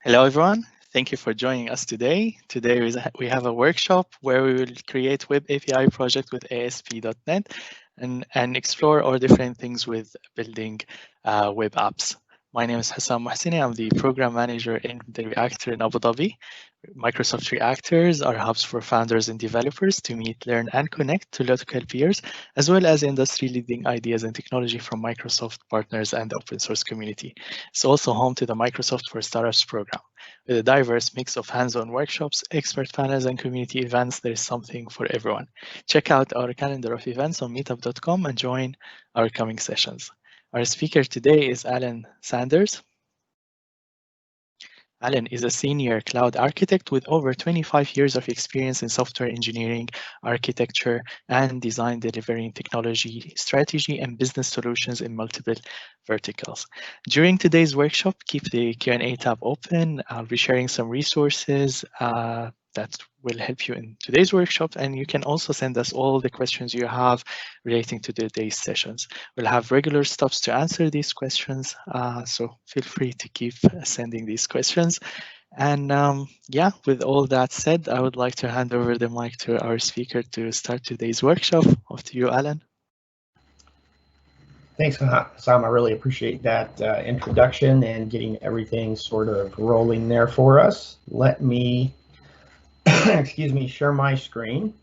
Hello, everyone. Thank you for joining us today. Today we have a workshop where we will create web API project with ASP.NET and explore all different things with building web apps. My name is Hassan Mohsini. I'm the program manager in the Reactor in Abu Dhabi. Microsoft Reactors are hubs for founders and developers to meet, learn, and connect to local peers, as well as industry-leading ideas and technology from Microsoft partners and the open source community. It's also home to the Microsoft for Startups program. With a diverse mix of hands-on workshops, expert panels, and community events, there is something for everyone. Check out our calendar of events on meetup.com and join our coming sessions. Our speaker today is Alan Sanders. Alan is a senior cloud architect with over 25 years of experience in software engineering, architecture, and design, delivering technology, strategy, and business solutions in multiple verticals. During today's workshop, keep the Q&A tab open. I'll be sharing some resources that will help you in today's workshop, and you can also send us all the questions you have relating to today's sessions. We'll have regular stops to answer these questions, so feel free to keep sending these questions. And yeah, with all that said, I would like to hand over the mic to our speaker to start today's workshop. Off to you, Alan. Thanks, Sam. I really appreciate that introduction and getting everything sort of rolling there for us. Let me, excuse me, share my screen.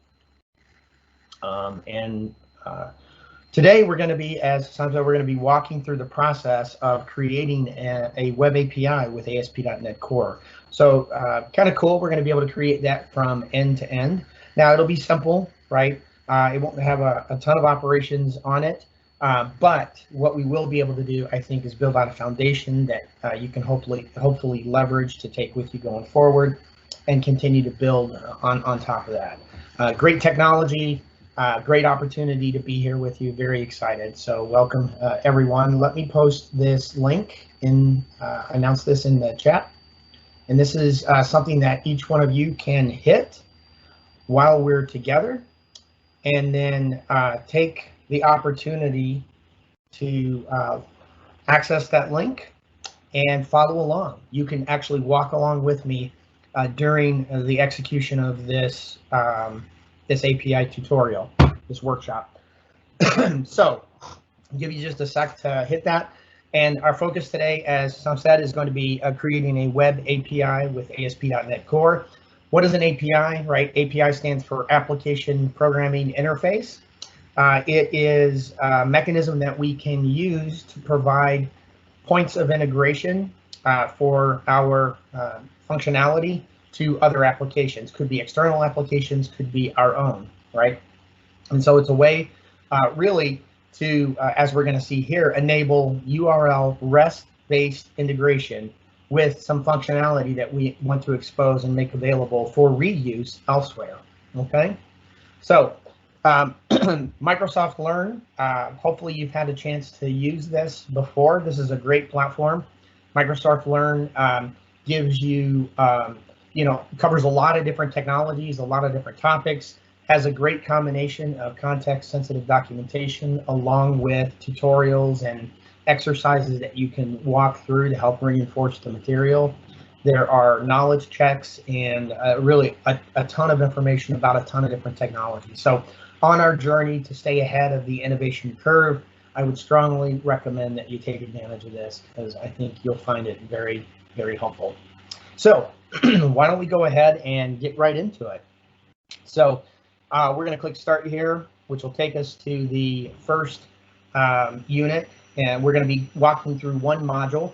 Today we're going to be, as Sam said, we're going to be walking through the process of creating a web API with ASP.NET Core. So kind of cool. We're going to be able to create that from end to end. Now it'll be simple, right? It won't have a ton of operations on it. But what we will be able to do, I think, is build out a foundation that you can hopefully leverage to take with you going forward and continue to build on top of that. Great technology, great opportunity to be here with you. Very excited. So welcome, everyone. Let me post this link announce this in the chat. And this is something that each one of you can hit while we're together, and then take the opportunity to access that link and follow along. You can actually walk along with me during the execution of this this API tutorial, this workshop. So I'll give you just a sec to hit that. And our focus today, as Sam said, is going to be creating a web API with ASP.NET Core. What is an API, right? API stands for Application Programming Interface. It is a mechanism that we can use to provide points of integration for our functionality to other applications. Could be external applications, could be our own, right? And so it's a way really to, as we're going to see here, enable URL REST-based integration with some functionality that we want to expose and make available for reuse elsewhere, okay? So Microsoft Learn, hopefully you've had a chance to use this before. This is a great platform. Microsoft Learn gives you, covers a lot of different technologies, a lot of different topics, has a great combination of context-sensitive documentation along with tutorials and exercises that you can walk through to help reinforce the material. There are knowledge checks and really a ton of information about a ton of different technologies. So on our journey to stay ahead of the innovation curve, I would strongly recommend that you take advantage of this because I think you'll find it very, very helpful. So why don't we go ahead and get right into it? So we're going to click Start here, which will take us to the first unit, and we're going to be walking through one module.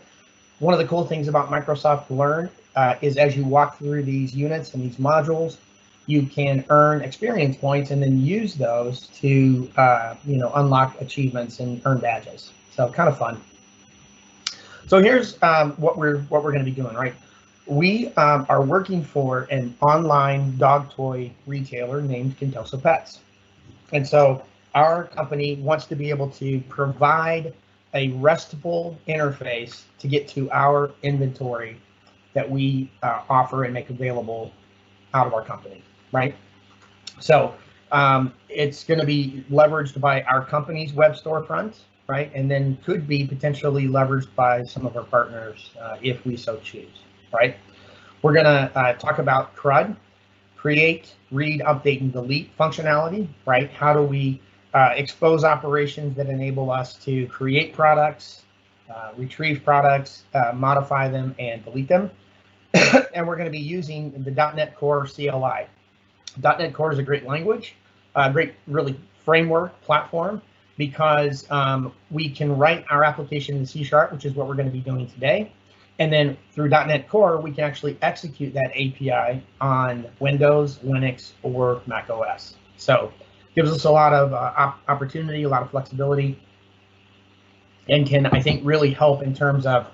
One of the cool things about Microsoft Learn is as you walk through these units and these modules, you can earn experience points and then use those to unlock achievements and earn badges. So kind of fun. So here's what we're going to be doing, right? We are working for an online dog toy retailer named Kintosa Pets. And so our company wants to be able to provide a RESTful interface to get to our inventory that we offer and make available out of our company, right? So it's going to be leveraged by our company's web storefront, right? And then could be potentially leveraged by some of our partners if we so choose. right? We're gonna talk about CRUD, create, read, update, and delete functionality, right? How do we expose operations that enable us to create products, retrieve products, modify them, and delete them. And we're going to be using the .NET Core CLI. .NET Core is a great language, a great really framework platform, because we can write our application in C#, which is what we're going to be doing today. And then through .NET Core, we can actually execute that API on Windows, Linux, or Mac OS. So gives us a lot of opportunity, a lot of flexibility, and can, I think, really help in terms of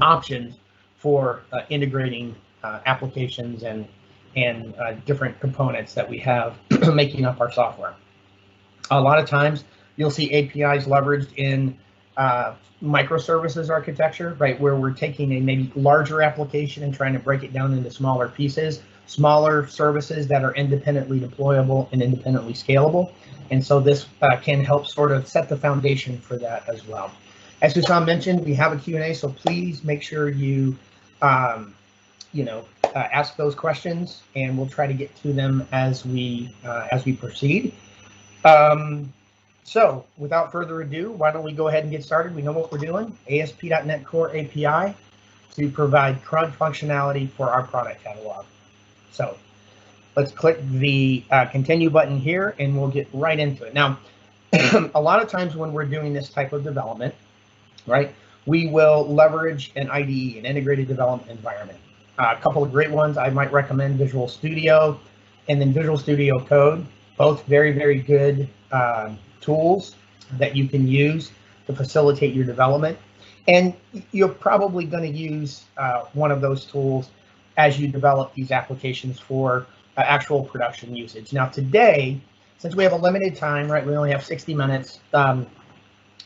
options for integrating applications and different components that we have making up our software. A lot of times you'll see APIs leveraged in microservices architecture, right, where we're taking a maybe larger application and trying to break it down into smaller pieces, smaller services that are independently deployable and independently scalable. And so this can help sort of set the foundation for that as well. As Susan mentioned, we have a Q&A, so please make sure you ask those questions, and we'll try to get to them as we proceed. So without further ado, why don't we go ahead and get started? We know what we're doing. ASP.NET Core API to provide CRUD functionality for our product catalog. So let's click the continue button here, and we'll get right into it. Now, a lot of times when we're doing this type of development, right, we will leverage an IDE, an integrated development environment. A couple of great ones I might recommend: Visual Studio and then Visual Studio Code, both very, very good tools that you can use to facilitate your development. And you're probably going to use one of those tools as you develop these applications for actual production usage. Now today, since we have a limited time, right, we only have 60 minutes,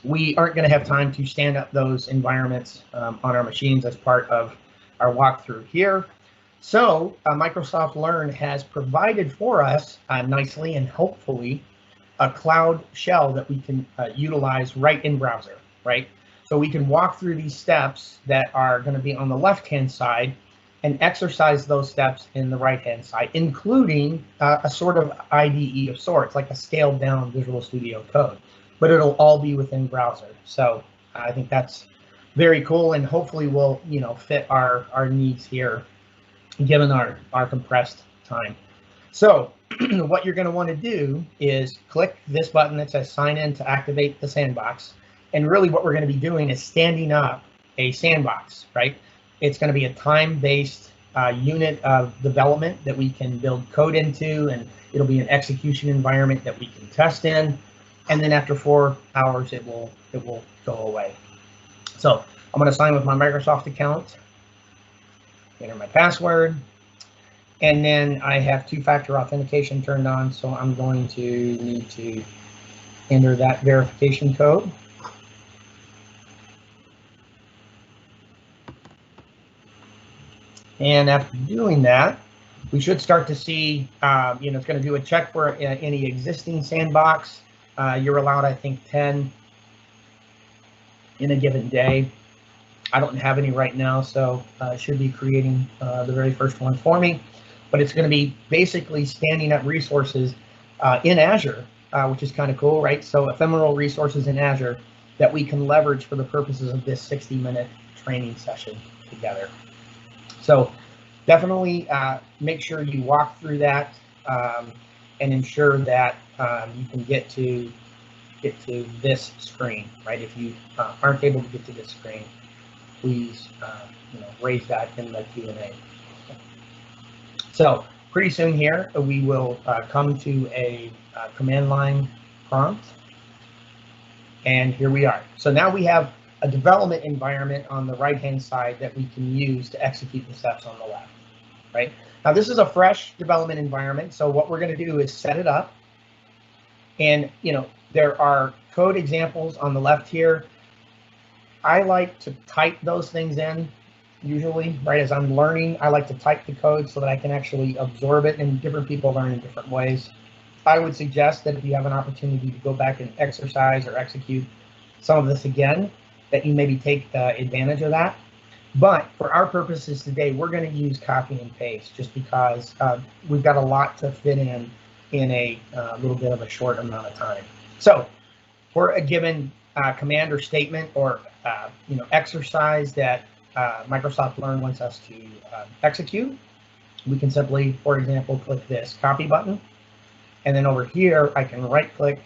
we aren't going to have time to stand up those environments on our machines as part of our walkthrough here. So Microsoft Learn has provided for us nicely and hopefully a cloud shell that we can utilize right in browser, right? So we can walk through these steps that are going to be on the left-hand side and exercise those steps in the right-hand side, including a sort of IDE of sorts, like a scaled down Visual Studio Code, but it'll all be within browser. So I think that's very cool, and hopefully will, fit our needs here, given our compressed time. So what you're going to want to do is click this button that says sign in to activate the sandbox. And really what we're going to be doing is standing up a sandbox, right? It's going to be a time-based unit of development that we can build code into, and it'll be an execution environment that we can test in. And then after 4 hours, it will go away. So I'm going to sign with my Microsoft account, enter my password, and then I have two-factor authentication turned on, so I'm going to need to enter that verification code. And after doing that, we should start to see, it's going to do a check for any existing sandbox. You're allowed, I think, 10 in a given day. I don't have any right now, so I should be creating the very first one for me. But it's going to be basically standing up resources in Azure, which is kind of cool, right? So ephemeral resources in Azure that we can leverage for the purposes of this 60-minute training session together. So definitely make sure you walk through that and ensure that you can get to this screen, right? If you aren't able to get to this screen, please raise that in the Q&A. So pretty soon here, we will come to a command line prompt. And here we are. So now we have a development environment on the right-hand side that we can use to execute the steps on the left, right? Now this is a fresh development environment. So what we're going to do is set it up. And, there are code examples on the left here. I like to type those things in usually, right? As I'm learning, I like to type the code so that I can actually absorb it, and different people learn in different ways. I would suggest that if you have an opportunity to go back and exercise or execute some of this again, that you maybe take advantage of that. But for our purposes today, we're going to use copy and paste just because we've got a lot to fit in a little bit of a short amount of time. So for a given command or statement or exercise that Microsoft Learn wants us to execute, we can simply, for example, click this copy button. And then over here, I can right click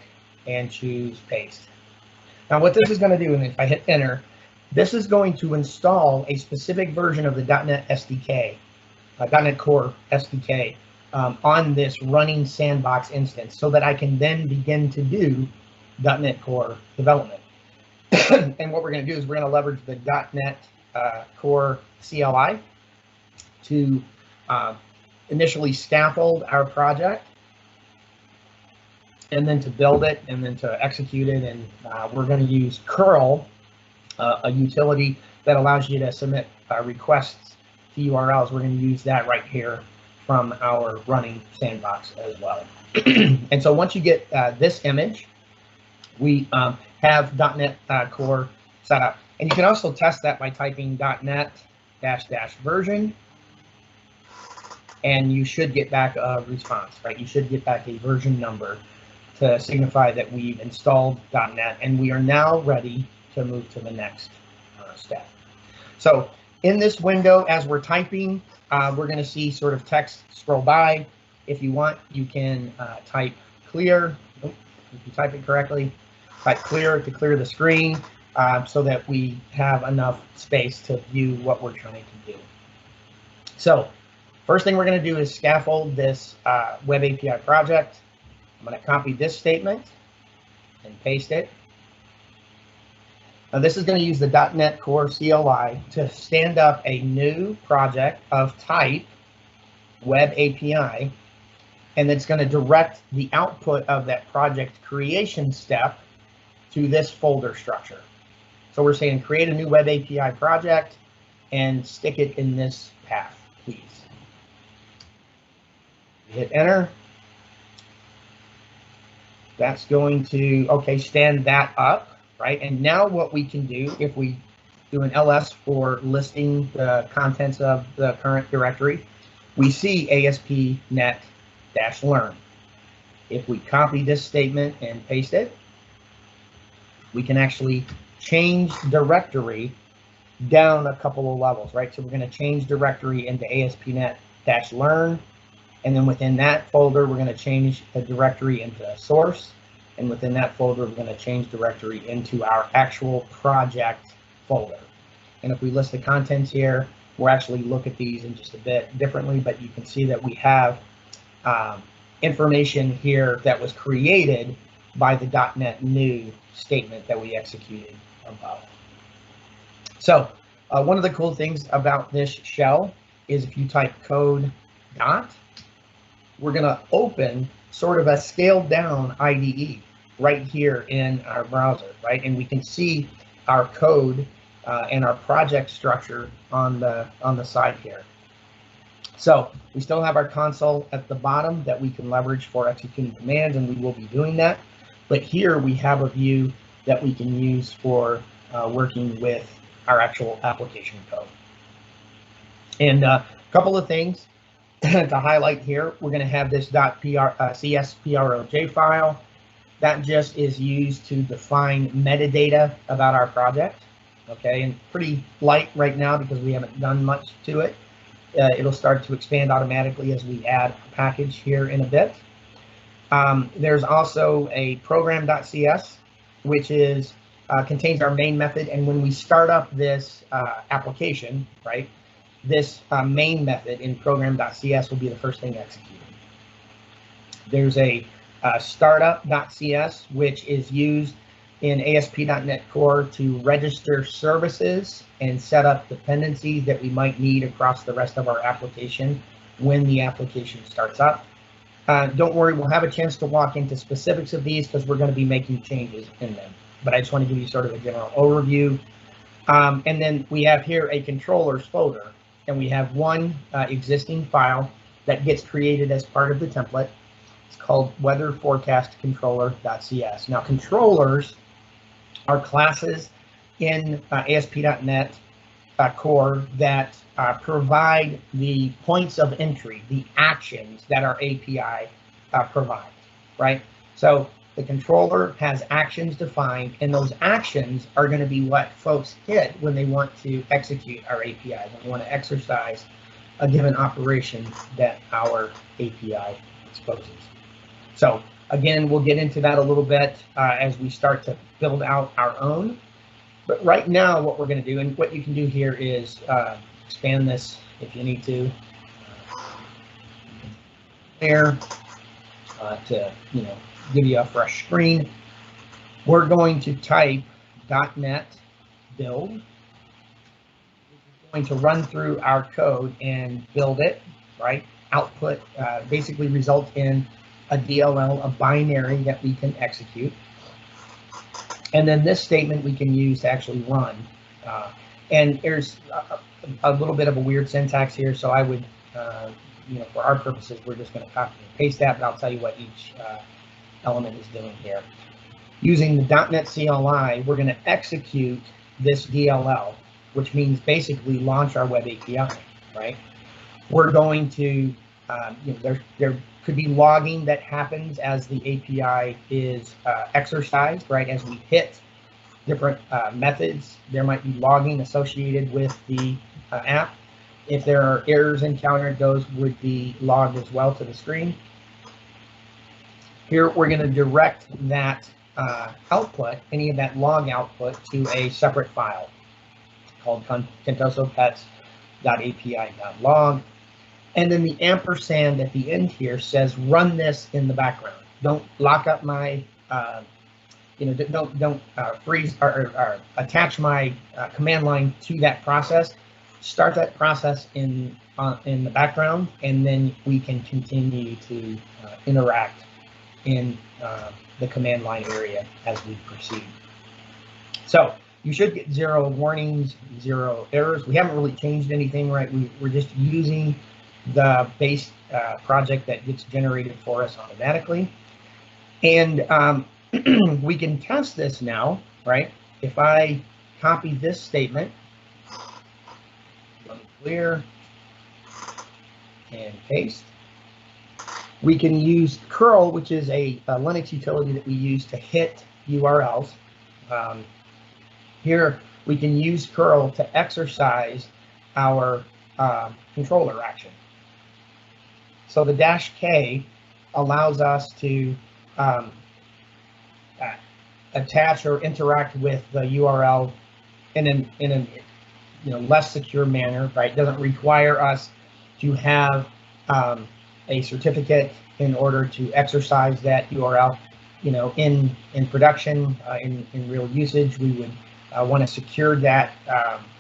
and choose paste. Now what this is going to do, and if I hit enter, this is going to install a specific version of the .NET SDK, .NET Core SDK, on this running sandbox instance so that I can then begin to do .NET Core development. And what we're going to do is we're going to leverage the .NET Core CLI to initially scaffold our project, and then to build it, and then to execute it. And we're going to use curl, a utility that allows you to submit requests to URLs. We're going to use that right here from our running sandbox as well. And so once you get this image, we have .NET Core set up. And you can also test that by typing .NET -- version, and you should get back a response, right? You should get back a version number to signify that we've installed .NET, and we are now ready to move to the next step. So in this window, as we're typing, we're going to see sort of text scroll by. If you want, you can type clear. If you type it correctly, type clear to clear the screen so that we have enough space to view what we're trying to do. So first thing we're going to do is scaffold this web API project. I'm going to copy this statement and paste it. Now this is going to use the .NET Core CLI to stand up a new project of type web API, and it's going to direct the output of that project creation step to this folder structure. So we're saying create a new web API project and stick it in this path, please. Hit enter. That's going to, okay, stand that up, right? And now what we can do, if we do an ls for listing the contents of the current directory, we see ASP.NET-Learn. If we copy this statement and paste it, we can actually change directory down a couple of levels, right? So we're going to change directory into ASP.NET-Learn. And then within that folder, we're going to change the directory into source. And within that folder, we're going to change directory into our actual project folder. And if we list the contents here, we'll actually look at these in just a bit differently, but you can see that we have information here that was created by the .NET new statement that we executed above. So one of the cool things about this shell is if you type code dot, we're going to open sort of a scaled down IDE right here in our browser, right? And we can see our code and our project structure on the side here. So we still have our console at the bottom that we can leverage for executing commands, and we will be doing that. But here we have a view that we can use for working with our actual application code. And a couple of things to highlight here, we're going to have this .csproj file that just is used to define metadata about our project. Okay, and pretty light right now because we haven't done much to it. It'll start to expand automatically as we add a package here in a bit. There's also a program.cs, which is contains our main method, and when we start up this application, right, this main method in program.cs will be the first thing executed. There's a startup.cs, which is used in ASP.NET Core to register services and set up dependencies that we might need across the rest of our application when the application starts up. Don't worry, we'll have a chance to walk into specifics of these because we're going to be making changes in them. But I just want to give you sort of a general overview. And then we have here a controllers folder, and we have one existing file that gets created as part of the template. It's called weather forecast controller.cs. Now, controllers are classes in ASP.NET core that provide the points of entry, the actions that our API provides, right? So the controller has actions defined, and those actions are going to be what folks hit when they want to execute our API, when they want to exercise a given operation that our API exposes. So again, we'll get into that a little bit as we start to build out our own. But right now, what we're going to do, and what you can do here is expand this if you need to, there to give you a fresh screen. We're going to type .NET build. We're going to run through our code and build it, right? Output basically results in a DLL, a binary that we can execute. And then this statement we can use to actually run. And there's a little bit of a weird syntax here, so I would, for our purposes, we're just going to copy and paste that, but I'll tell you what each element is doing here. Using the .NET CLI, we're going to execute this DLL, which means basically launch our web API, right? We're going to, there could be logging that happens as the API is exercised, right? As we hit different methods, there might be logging associated with the app. If there are errors encountered, those would be logged as well to the screen. Here, we're going to direct that output, any of that log output, to a separate file called contosopets.api.log. And then the ampersand at the end here says, run this in the background. Don't lock up my, don't freeze or attach my command line to that process. Start that process in the background, and then we can continue to interact in the command line area as we proceed. So you should get 0 warnings, 0 errors. We haven't really changed anything, right? We're just using the base project that gets generated for us automatically. And we can test this now, right? If I copy this statement, clear, and paste, we can use curl, which is a Linux utility that we use to hit URLs. Here, we can use curl to exercise our controller action. So the -K allows us to attach or interact with the URL in a less secure manner, right? It doesn't require us to have a certificate in order to exercise that URL. In production, in real usage, we would want to secure that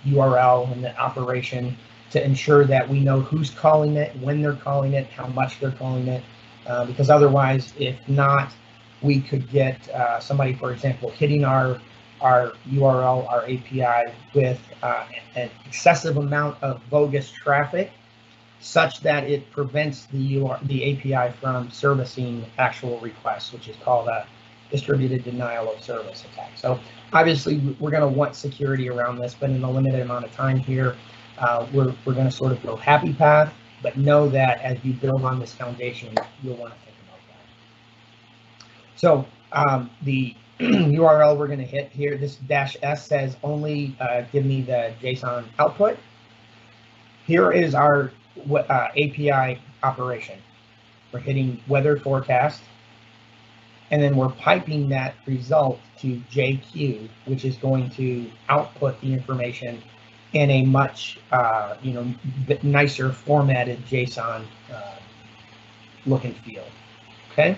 URL and the operation to ensure that we know who's calling it, when they're calling it, how much they're calling it, because otherwise, if not, we could get somebody, for example, hitting our URL, our API with an excessive amount of bogus traffic, such that it prevents the API from servicing actual requests, which is called a distributed denial of service attack. So obviously, we're going to want security around this, but in a limited amount of time here, we're going to sort of go happy path, but know that as you build on this foundation, you'll want to think about that. So the URL we're going to hit here, this -S says only give me the JSON output. Here is our API operation. We're hitting weather forecast, and then we're piping that result to JQ, which is going to output the information in a much bit nicer formatted JSON look and feel. Okay,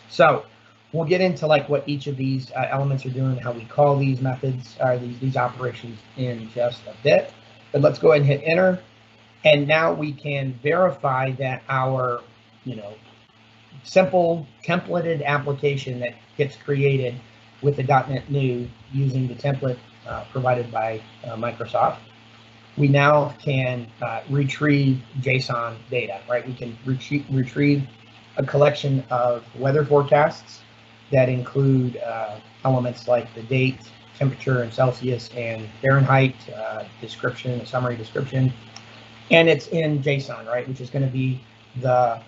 so we'll get into like what each of these elements are doing, how we call these methods or these operations in just a bit. But let's go ahead and hit enter, and now we can verify that our simple templated application that gets created with the .NET New using the template provided by Microsoft. We now can retrieve JSON data, right? We can retrieve a collection of weather forecasts that include elements like the date, temperature in Celsius and Fahrenheit, description, a summary description, and it's in JSON, right, which is going to be the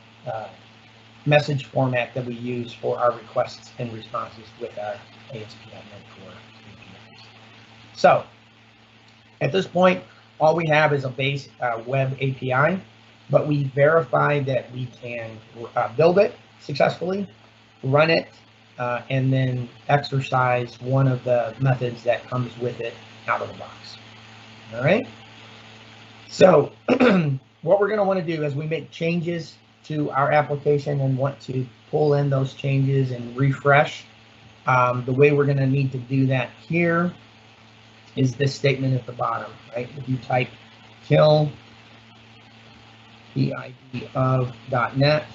message format that we use for our requests and responses with our ASP.NET Core APIs. So at this point, all we have is a base web API, but we verify that we can build it successfully, run it, and then exercise one of the methods that comes with it out of the box. All right. So what we're going to want to do as we make changes to our application and want to pull in those changes and refresh, the way we're going to need to do that here is this statement at the bottom, right? If you type kill the ID of .NET,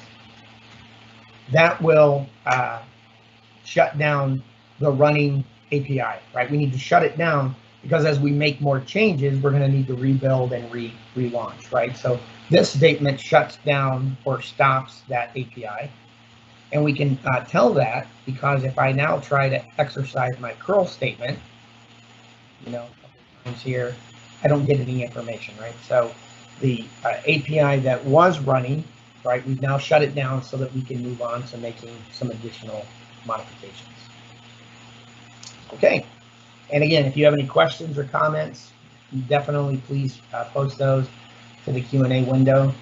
that will shut down the running API, right? We need to shut it down because as we make more changes, we're going to need to rebuild and relaunch, right? So this statement shuts down or stops that API. And we can tell that because if I now try to exercise my curl statement, you know, a couple times here, I don't get any information, right? So the API that was running, right, we've now shut it down so that we can move on to making some additional modifications. Okay, and again, if you have any questions or comments, definitely please post those to the Q&A window,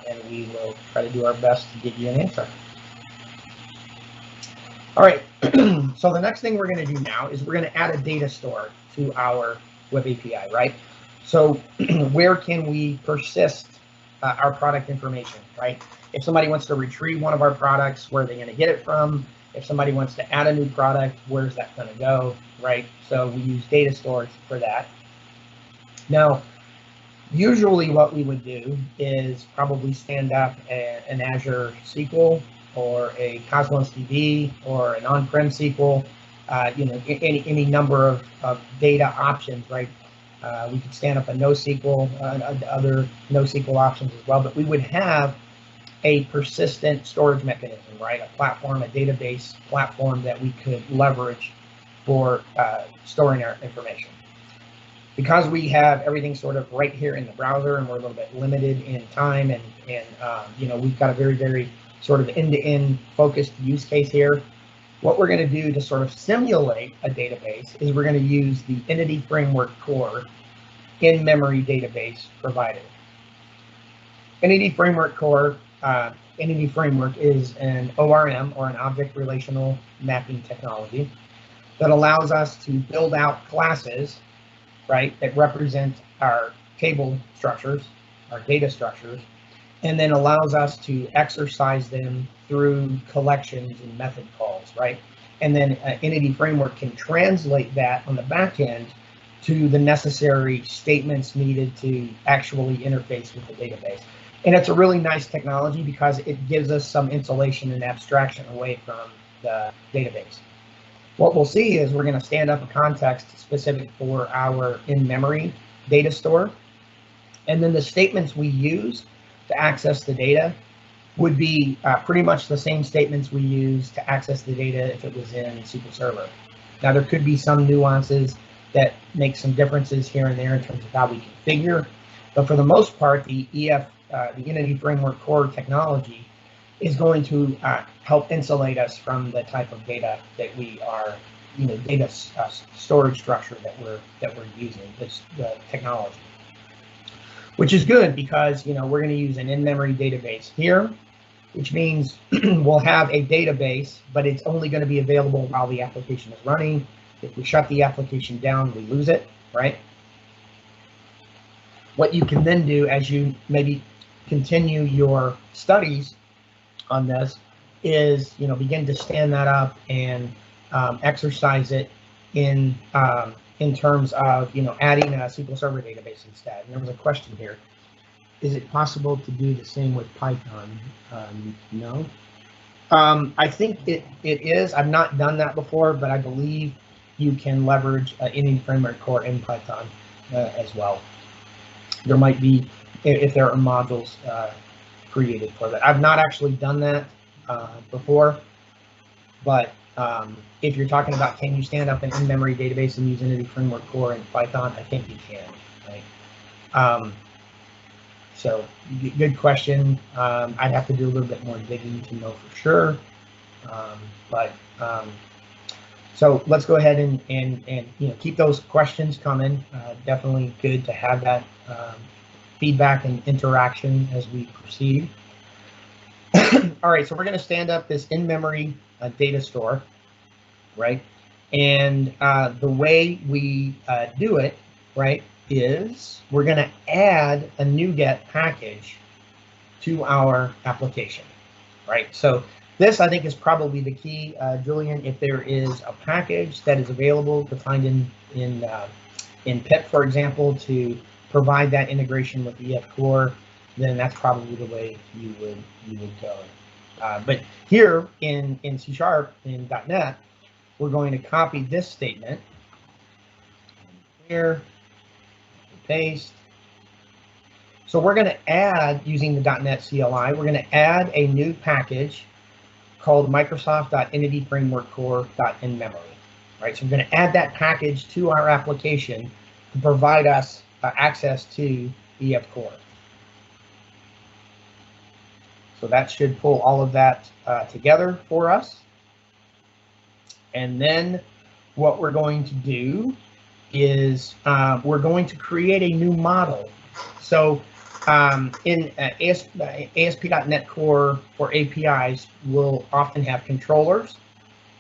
and we will try to do our best to give you an answer. All right, so the next thing we're going to do now is we're going to add a data store to our web API, right? So where can we persist our product information, right? If somebody wants to retrieve one of our products, where are they going to get it from? If somebody wants to add a new product, where's that going to go, right? So we use data stores for that. Now, usually what we would do is probably stand up an Azure SQL or a Cosmos DB or an on-prem SQL, you know, any number of data options, right? We could stand up a NoSQL, other NoSQL options as well, but we would have a persistent storage mechanism, right? A platform, a database platform that we could leverage for storing our information. Because we have everything sort of right here in the browser and we're a little bit limited in time and you know, we've got a very sort of end-to-end focused use case here. What we're going to do to sort of simulate a database is we're going to use the Entity Framework Core in-memory database provided. Entity Framework Core, Entity Framework is an ORM or an object relational mapping technology that allows us to build out classes, right, that represent our table structures, our data structures, and then allows us to exercise them through collections and method calls, right? And then Entity Framework can translate that on the back end to the necessary statements needed to actually interface with the database. And it's a really nice technology because it gives us some insulation and abstraction away from the database. What we'll see is we're going to stand up a context specific for our in-memory data store. And then the statements we use to access the data would be pretty much the same statements we use to access the data if it was in SQL Server. Now, there could be some nuances that make some differences here and there in terms of how we configure, but for the most part, the Entity Framework Core technology is going to help insulate us from the type of data that we are, you know, data storage structure that we're using, the technology. Which is good because, you know, we're going to use an in-memory database here, which means we'll have a database, but it's only going to be available while the application is running. If we shut the application down, we lose it, right? What you can then do as you maybe continue your studies on this is, you know, begin to stand that up and exercise it in terms of, you know, adding a SQL Server database instead. And there was a question here. Is it possible to do the same with Python? No. I think it is. I've not done that before, but I believe you can leverage Entity Framework Core in Python as well. There might be, if there are modules created for that. I've not actually done that before, but If you're talking about can you stand up an in-memory database and use Entity Framework Core in Python, I think you can, right? So good question. I'd have to do a little bit more digging to know for sure. So let's go ahead and keep those questions coming. Definitely good to have that feedback and interaction as we proceed. All right, so we're going to stand up this in-memory data store, right? And the way we do it, right, is we're going to add a NuGet package to our application, right? So this, I think, is probably the key, Julian. If there is a package that is available to find in pip, for example, to provide that integration with EF Core, then that's probably the way you would go. But here in C# in .NET, we're going to copy this statement here, paste. So we're going to add, using the .NET CLI, we're going to add a new package called Microsoft.EntityFrameworkCore.InMemory. Right, so we're going to add that package to our application to provide us access to EF Core. So that should pull all of that together for us. And then what we're going to do is we're going to create a new model. So in ASP.NET Core for APIs, we'll often have controllers,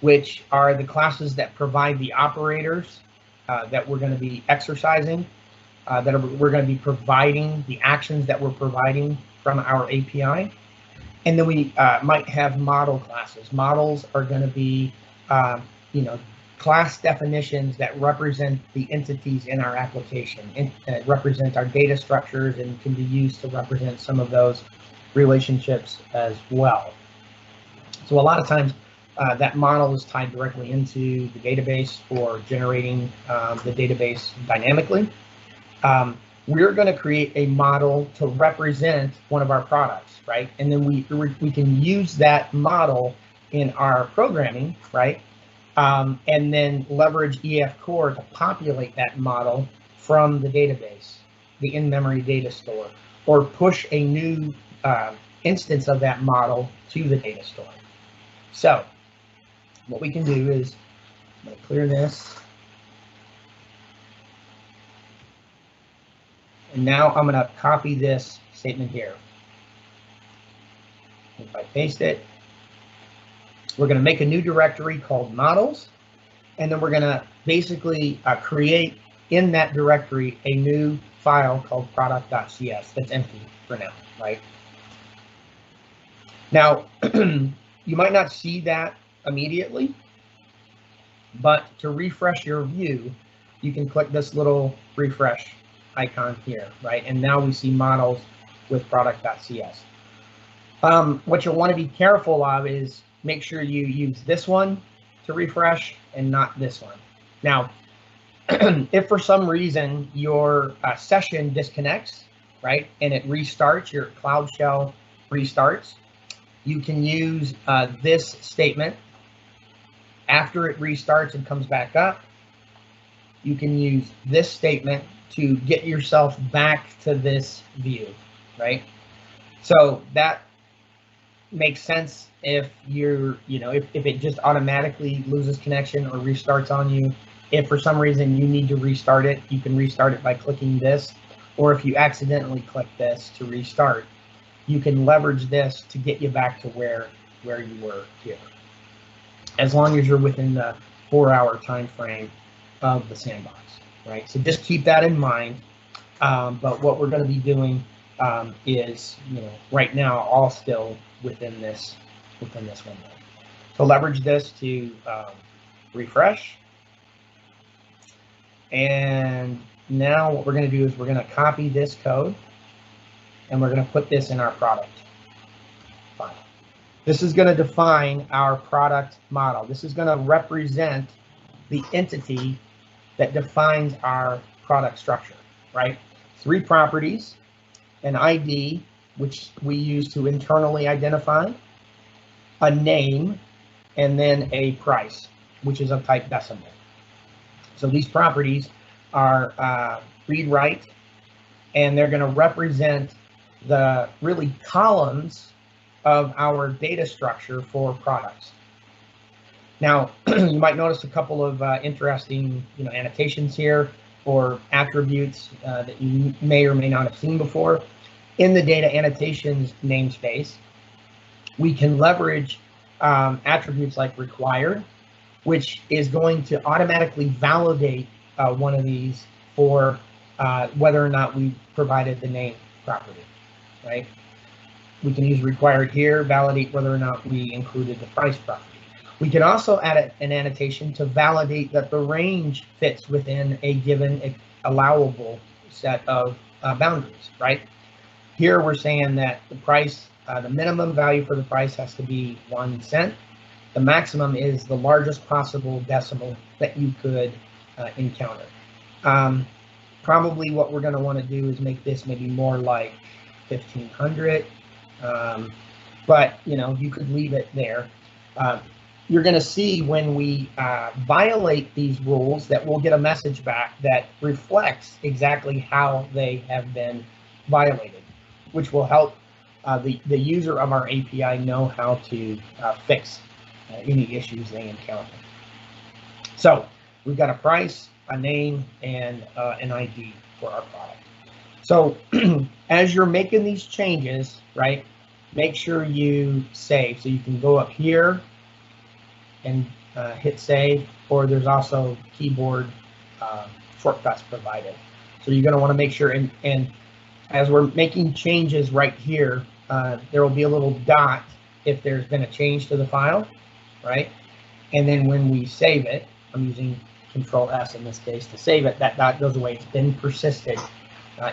which are the classes that provide the operators that we're going to be exercising, we're going to be providing the actions that we're providing from our API. And then we might have model classes. Models are going to be, class definitions that represent the entities in our application, and represent our data structures, and can be used to represent some of those relationships as well. So a lot of times that model is tied directly into the database for generating the database dynamically. We're going to create a model to represent one of our products, right? And then we can use that model in our programming, right? And then leverage EF Core to populate that model from the database, the in-memory data store, or push a new instance of that model to the data store. So what we can do is, I'm going to clear this. And now I'm going to copy this statement here. If I paste it, we're going to make a new directory called models, and then we're going to basically create in that directory a new file called product.cs that's empty for now, right? Now, you might not see that immediately, but to refresh your view, you can click this little refresh icon here, right? And now we see models with product.cs. What you'll want to be careful of is make sure you use this one to refresh and not this one. Now, if for some reason your session disconnects, right, and it restarts, your Cloud Shell restarts, you can use this statement. After it restarts and comes back up, you can use this statement to get yourself back to this view, right? So that makes sense if you're, if it just automatically loses connection or restarts on you. If for some reason you need to restart it, you can restart it by clicking this, or if you accidentally click this to restart, you can leverage this to get you back to where you were here, as long as you're within the 4-hour time frame of the sandbox, right? So just keep that in mind. But what we're going to be doing is, right now, all still within this window. So leverage this to refresh. And now what we're going to do is we're going to copy this code, and we're going to put this in our product file. This is going to define our product model. This is going to represent the entity that defines our product structure, right? 3 properties, an ID, which we use to internally identify, a name, and then a price, which is of type decimal. So these properties are read write, and they're going to represent the really columns of our data structure for products. Now, you might notice a couple of interesting, annotations here, or attributes that you may or may not have seen before. In the data annotations namespace, we can leverage attributes like required, which is going to automatically validate one of these for whether or not we provided the name properly, right? We can use required here, validate whether or not we included the price property. We can also add an annotation to validate that the range fits within a given allowable set of boundaries, right? Here we're saying that the price, the minimum value for the price has to be 1 cent. The maximum is the largest possible decimal that you could encounter. Probably what we're going to want to do is make this maybe more like 1500, but you could leave it there. You're going to see when we violate these rules that we'll get a message back that reflects exactly how they have been violated, which will help the user of our API know how to fix any issues they encounter. So we've got a price, a name, and an ID for our product. So as you're making these changes, right, make sure you save. So you can go up here and hit save, or there's also keyboard shortcuts provided. So you're going to want to make sure, and as we're making changes right here, there will be a little dot if there's been a change to the file, right? And then when we save it, I'm using Control S in this case to save it, that dot goes away. It's been persisted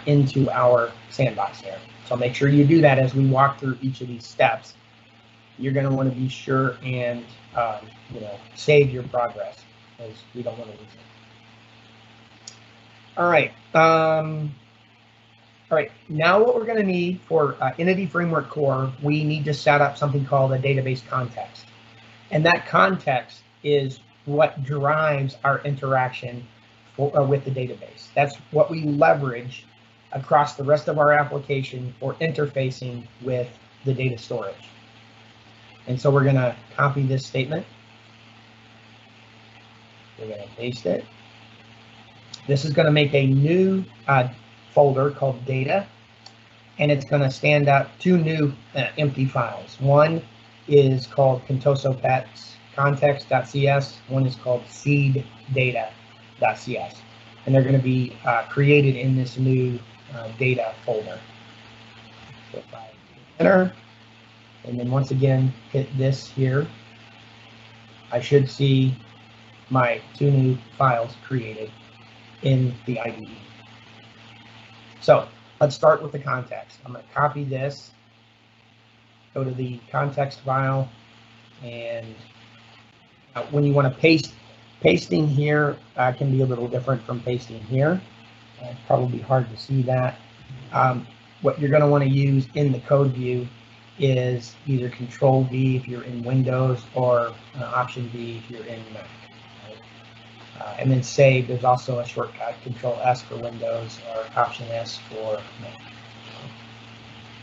into our sandbox here. So make sure you do that as we walk through each of these steps. You're going to want to be sure and save your progress, because we don't want to lose it. All right. All right. Now what we're going to need for Entity Framework Core, we need to set up something called a database context. And that context is what drives our interaction with the database. That's what we leverage across the rest of our application for interfacing with the data storage. And so we're going to copy this statement. We're going to paste it. This is going to make a new folder called data, and it's going to stand out 2 new empty files. One is called Contoso-Pets context.cs. One is called seeddata.cs. And they're going to be created in this new data folder. So if I enter, and then once again hit this here, I should see my 2 new files created in the IDE. So let's start with the context. I'm going to copy this, go to the context file, and when you want to pasting here can be a little different from pasting here. It's probably hard to see that. What you're going to want to use in the code view is either Control V if you're in Windows, or Option V if you're in Mac. Right? And then save, there's also a shortcut, Control S for Windows or Option S for Mac.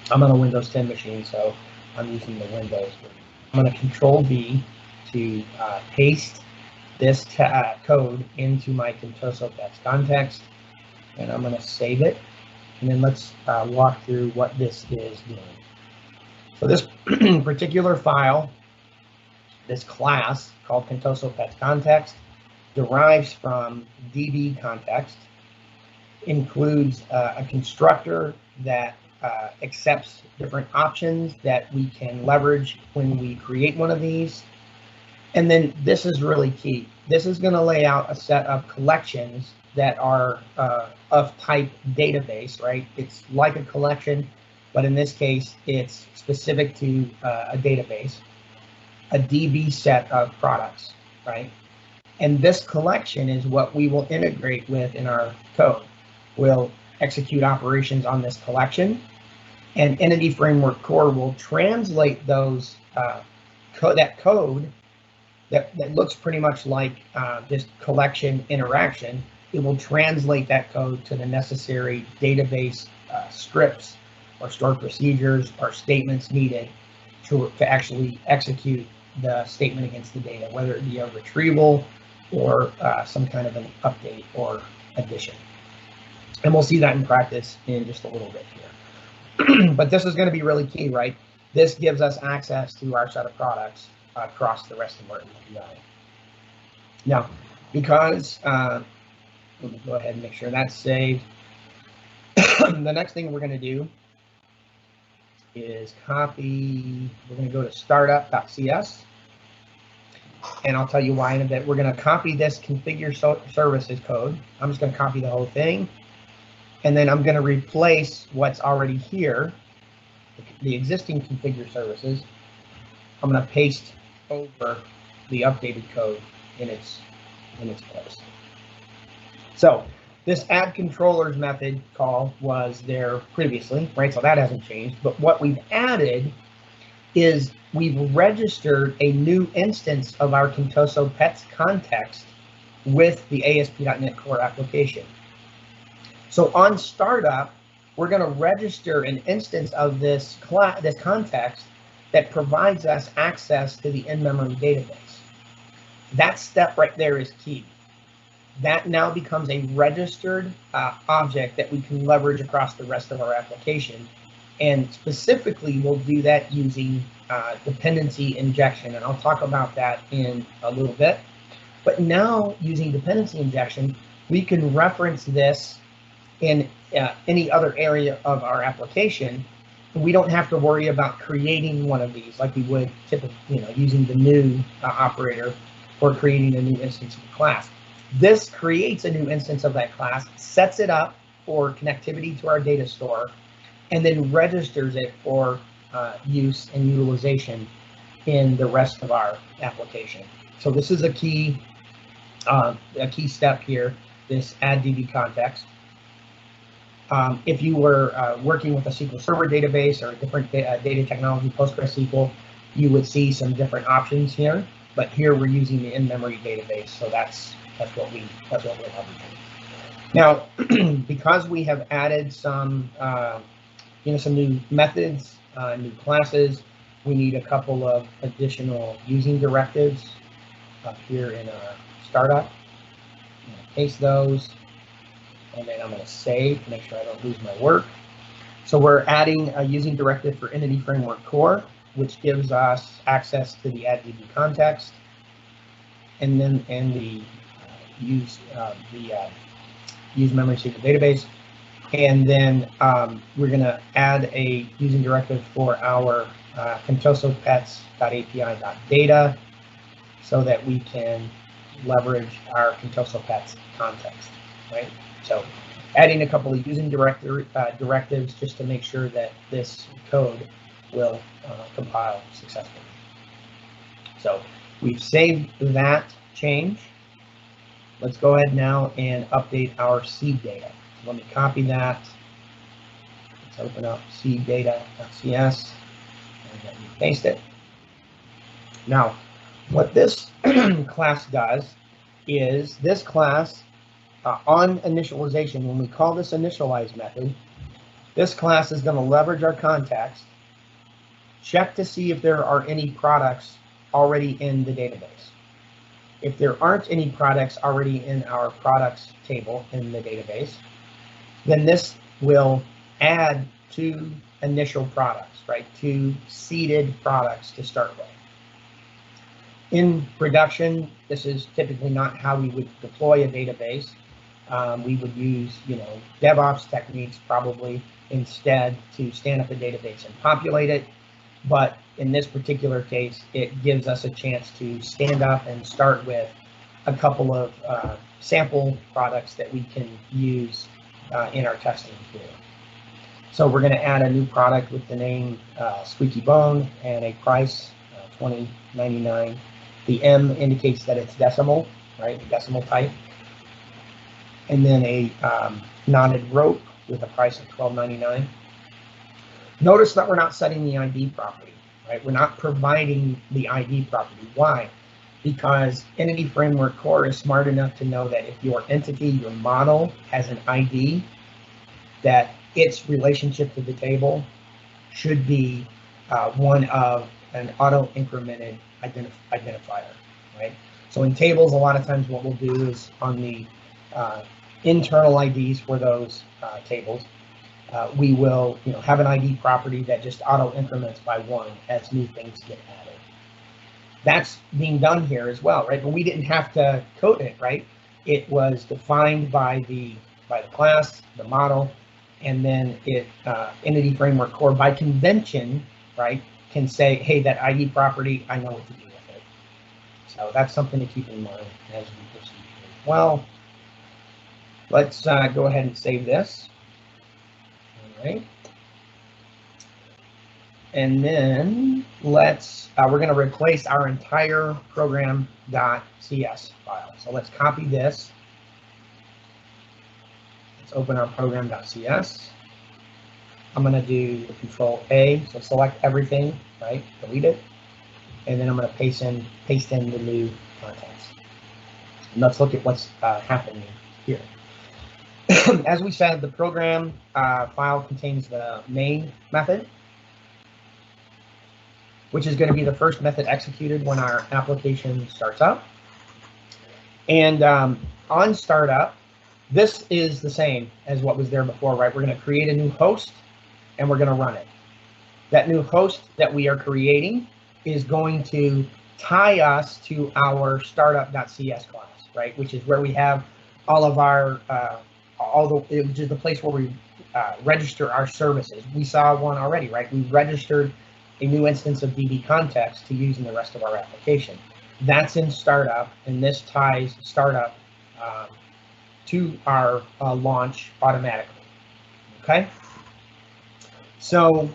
I'm on a Windows 10 machine, so I'm using the Windows version. I'm going to Control V to paste this code into my Contoso-Pets context, and I'm going to save it. And then let's walk through what this is doing. So this particular file, this class called Contoso-Pets context, derives from DB context, includes a constructor that accepts different options that we can leverage when we create one of these. And then this is really key. This is going to lay out a set of collections that are of type database, right? It's like a collection, but in this case, it's specific to a database, a DB set of products, right? And this collection is what we will integrate with in our code. We'll execute operations on this collection, and Entity Framework Core will translate those that code that looks pretty much like just collection interaction. It will translate that code to the necessary database scripts or stored procedures or statements needed to actually execute the statement against the data, whether it be a retrieval or some kind of an update or addition. And we'll see that in practice in just a little bit here. But this is going to be really key, right? This gives us access to our set of products across the rest of our API. Now, because, let me go ahead and make sure that's saved. The next thing we're going to do is copy, we're going to go to startup.cs. And I'll tell you why in a bit. We're going to copy this configure services code. I'm just going to copy the whole thing. And then I'm going to replace what's already here, the existing configure services. I'm going to paste over the updated code in its place. So this add controllers method call was there previously, right? So that hasn't changed. But what we've added is we've registered a new instance of our Contoso Pets context with the ASP.NET Core application. So on startup, we're going to register an instance of this context that provides us access to the in-memory database. That step right there is key. That now becomes a registered object that we can leverage across the rest of our application. And specifically, we'll do that using dependency injection. And I'll talk about that in a little bit. But now, using dependency injection, we can reference this in any other area of our application. We don't have to worry about creating one of these like we would typically, using the new operator or creating a new instance of the class. This creates a new instance of that class, sets it up for connectivity to our data store, and then registers it for use and utilization in the rest of our application. So this is a key step here, this add DB context. If you were working with a SQL Server database or a different data technology, PostgreSQL, you would see some different options here. But here we're using the in-memory database, so that's what we're leveraging. Now, because we have added some some new methods, new classes, we need a couple of additional using directives up here in our startup. I'm going to paste those. And then I'm going to save to make sure I don't lose my work. So we're adding a using directive for Entity Framework Core, which gives us access to the add DB context, and then the use memory SQL database. And then we're going to add a using directive for our Contoso Pets.api.data so that we can leverage our Contoso Pets context, right? So adding a couple of using directives just to make sure that this code will compile successfully. So we've saved that change. Let's go ahead now and update our seed data. So let me copy that. Let's open up seeddata.cs and let me paste it. Now, what this class does is this class on initialization, when we call this initialize method, this class is going to leverage our context, check to see if there are any products already in the database. If there aren't any products already in our products table in the database, then this will add 2 initial products, right? 2 seeded products to start with. In production, this is typically not how we would deploy a database. We would use, DevOps techniques probably instead to stand up a database and populate it. But in this particular case, it gives us a chance to stand up and start with a couple of sample products that we can use in our testing tool. So we're going to add a new product with the name Squeaky Bone and a price $20.99. The M indicates that it's decimal, right? Decimal type. And then a knotted rope with a price of $12.99. Notice that we're not setting the ID property, right? We're not providing the ID property. Why? because Entity Framework Core is smart enough to know that if your entity, your model, has an ID, that its relationship to the table should be one of an auto-incremented identifier, right? So in tables, a lot of times what we'll do is on the internal IDs for those tables, we will have an ID property that just auto-increments by 1 as new things get added. That's being done here as well, right? But we didn't have to code it, right? It was defined by the class, the model, and then it Entity Framework Core by convention, right, can say, hey, that ID property, I know what to do with it. So that's something to keep in mind as we proceed. Well, let's go ahead and save this. All right. And then let's, we're going to replace our entire program.cs file. So let's copy this. Let's open our program.cs. I'm going to do Control A, so select everything, right? Delete it. And then I'm going to paste in the new contents. And let's look at what's happening here. As we said, the program file contains the main method, which is going to be the first method executed when our application starts up. And on startup, this is the same as what was there before, right? We're going to create a new host and we're going to run it. That new host that we are creating is going to tie us to our startup.cs class, right? Which is where we have all of our, which is the place where we register our services. We saw one already, right? We registered a new instance of DB context to use in the rest of our application. That's in startup, and this ties startup to our launch automatically. Okay, so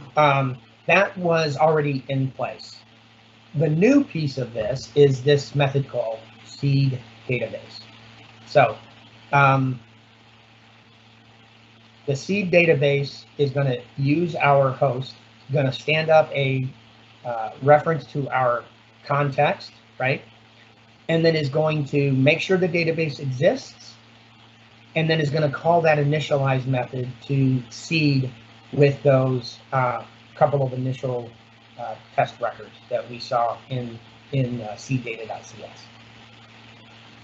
that was already in place. The new piece of this is this method called seed database. So the seed database is going to use our host, going to stand up a reference to our context, right? And then is going to make sure the database exists, and then is going to call that initialize method to seed with those couple of initial test records that we saw in seeddata.cs.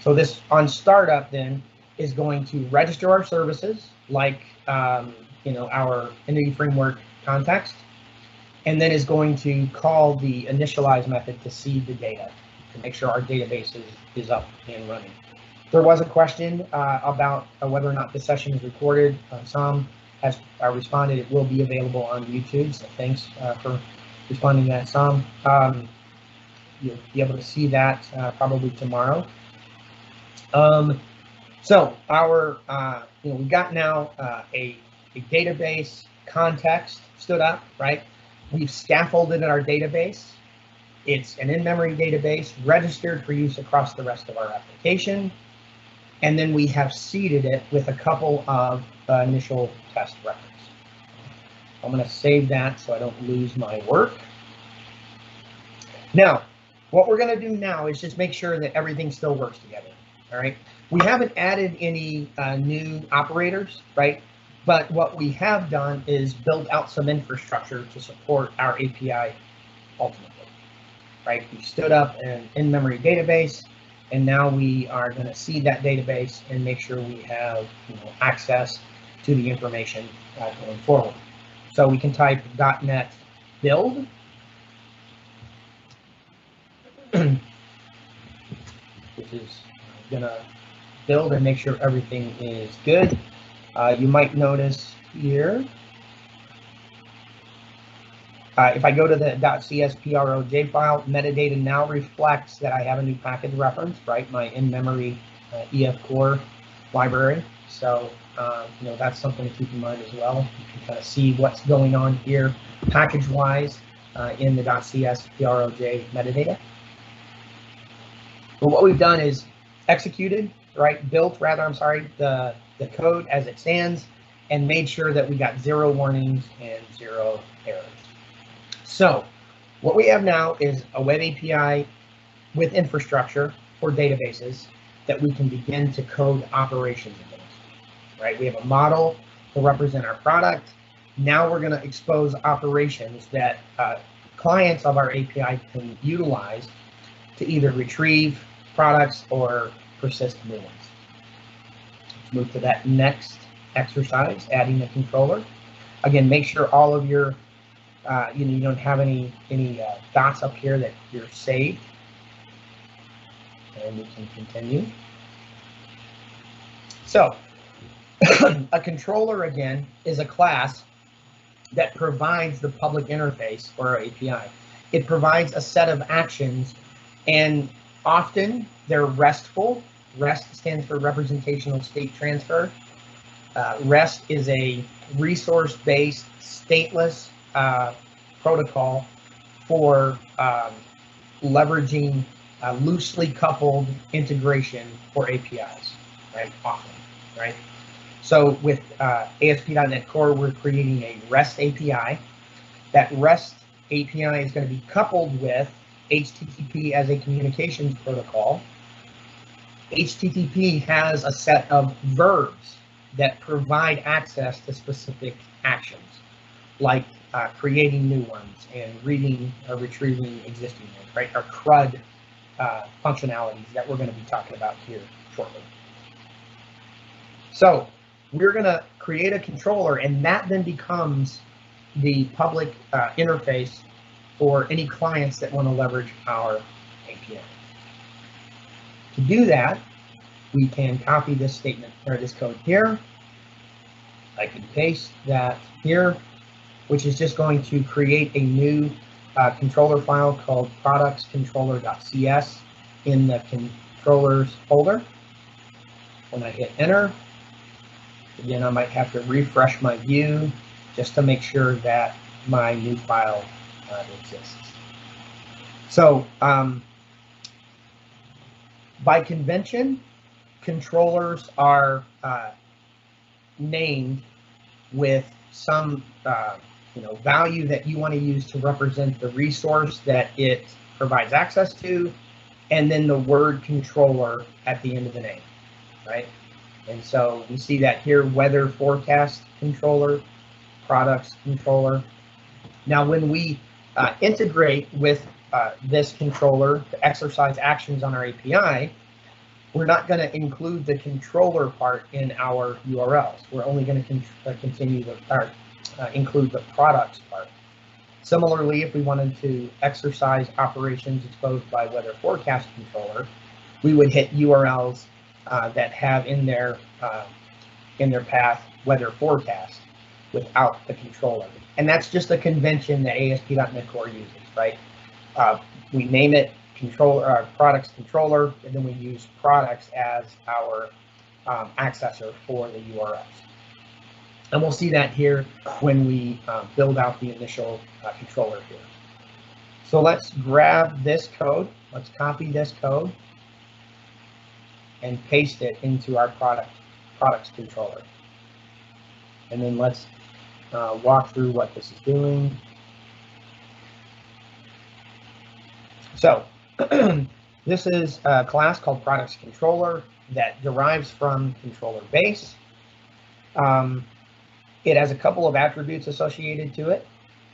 So this on startup then is going to register our services like our Entity Framework context, and then is going to call the initialize method to seed the data to make sure our database is up and running. There was a question about whether or not this session is recorded. Sam has responded it will be available on YouTube, so thanks for responding to that, Sam. You'll be able to see that probably tomorrow. So our, we got now a database context stood up, right? We've scaffolded in our database. It's an in-memory database registered for use across the rest of our application. And then we have seeded it with a couple of initial test records. I'm going to save that so I don't lose my work. Now, what we're going to do now is just make sure that everything still works together. All right. We haven't added any new operators, right? But what we have done is build out some infrastructure to support our API ultimately, right? We stood up an in-memory database, and now we are going to seed that database and make sure we have access to the information going forward. So we can type .NET build, which is going to build and make sure everything is good. You might notice here, if I go to the .csproj file, metadata now reflects that I have a new package reference, right? My in-memory EF core library. So, that's something to keep in mind as well. You can kind of see what's going on here package-wise in the .csproj metadata. But what we've done is executed, right? Built, rather, I'm sorry, the code as it stands, and made sure that we got 0 warnings and 0 errors. So what we have now is a web API with infrastructure for databases that we can begin to code operations against, right? We have a model to represent our product. Now we're going to expose operations that clients of our API can utilize to either retrieve products or persist new ones. Let's move to that next exercise, adding a controller. Again, make sure all of your, you don't have any dots up here that you're saved. And we can continue. So a controller, again, is a class that provides the public interface for our API. It provides a set of actions, and often they're RESTful. REST stands for Representational State Transfer. REST is a resource-based, stateless protocol for leveraging loosely coupled integration for APIs, right? Often, right? So with ASP.NET Core, we're creating a REST API. That REST API is going to be coupled with HTTP as a communications protocol. HTTP has a set of verbs that provide access to specific actions, like creating new ones and reading or retrieving existing ones, right? Our CRUD functionalities that we're going to be talking about here shortly. So we're going to create a controller, and that then becomes the public interface for any clients that want to leverage our API. To do that, we can copy this statement or this code here. I can paste that here, which is just going to create a new controller file called productscontroller.cs in the controllers folder. When I hit enter, again, I might have to refresh my view just to make sure that my new file exists. So by convention, controllers are named with some value that you want to use to represent the resource that it provides access to, and then the word controller at the end of the name, right? And so we see that here: weather forecast controller, products controller. Now, when we integrate with this controller to exercise actions on our API, we're not going to include the controller part in our URLs. We're only going to continue include the products part. Similarly, if we wanted to exercise operations exposed by weather forecast controller, we would hit URLs that have in their path weather forecast without the controller. And that's just a convention that ASP.NET Core uses, right? We name it products controller, and then we use products as our accessor for the URLs. And we'll see that here when we build out the initial controller here. So let's grab this code. Let's copy this code and paste it into our products controller. And then let's walk through what this is doing. So this is a class called products controller that derives from controller base. It has a couple of attributes associated to it.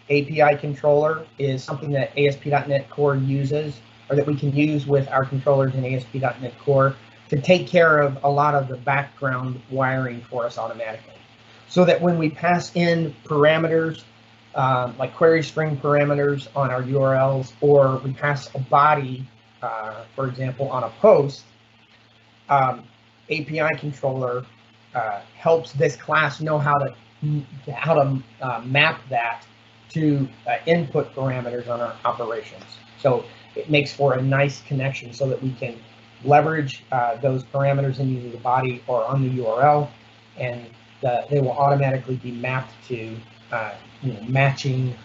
API controller is something that ASP.NET Core uses, or that we can use with our controllers in ASP.NET Core to take care of a lot of the background wiring for us automatically. So that when we pass in parameters, like query string parameters on our URLs, or we pass a body, for example, on a post, API controller helps this class know how to map that to input parameters on our operations. So it makes for a nice connection so that we can leverage those parameters in either the body or on the URL, and they will automatically be mapped to matching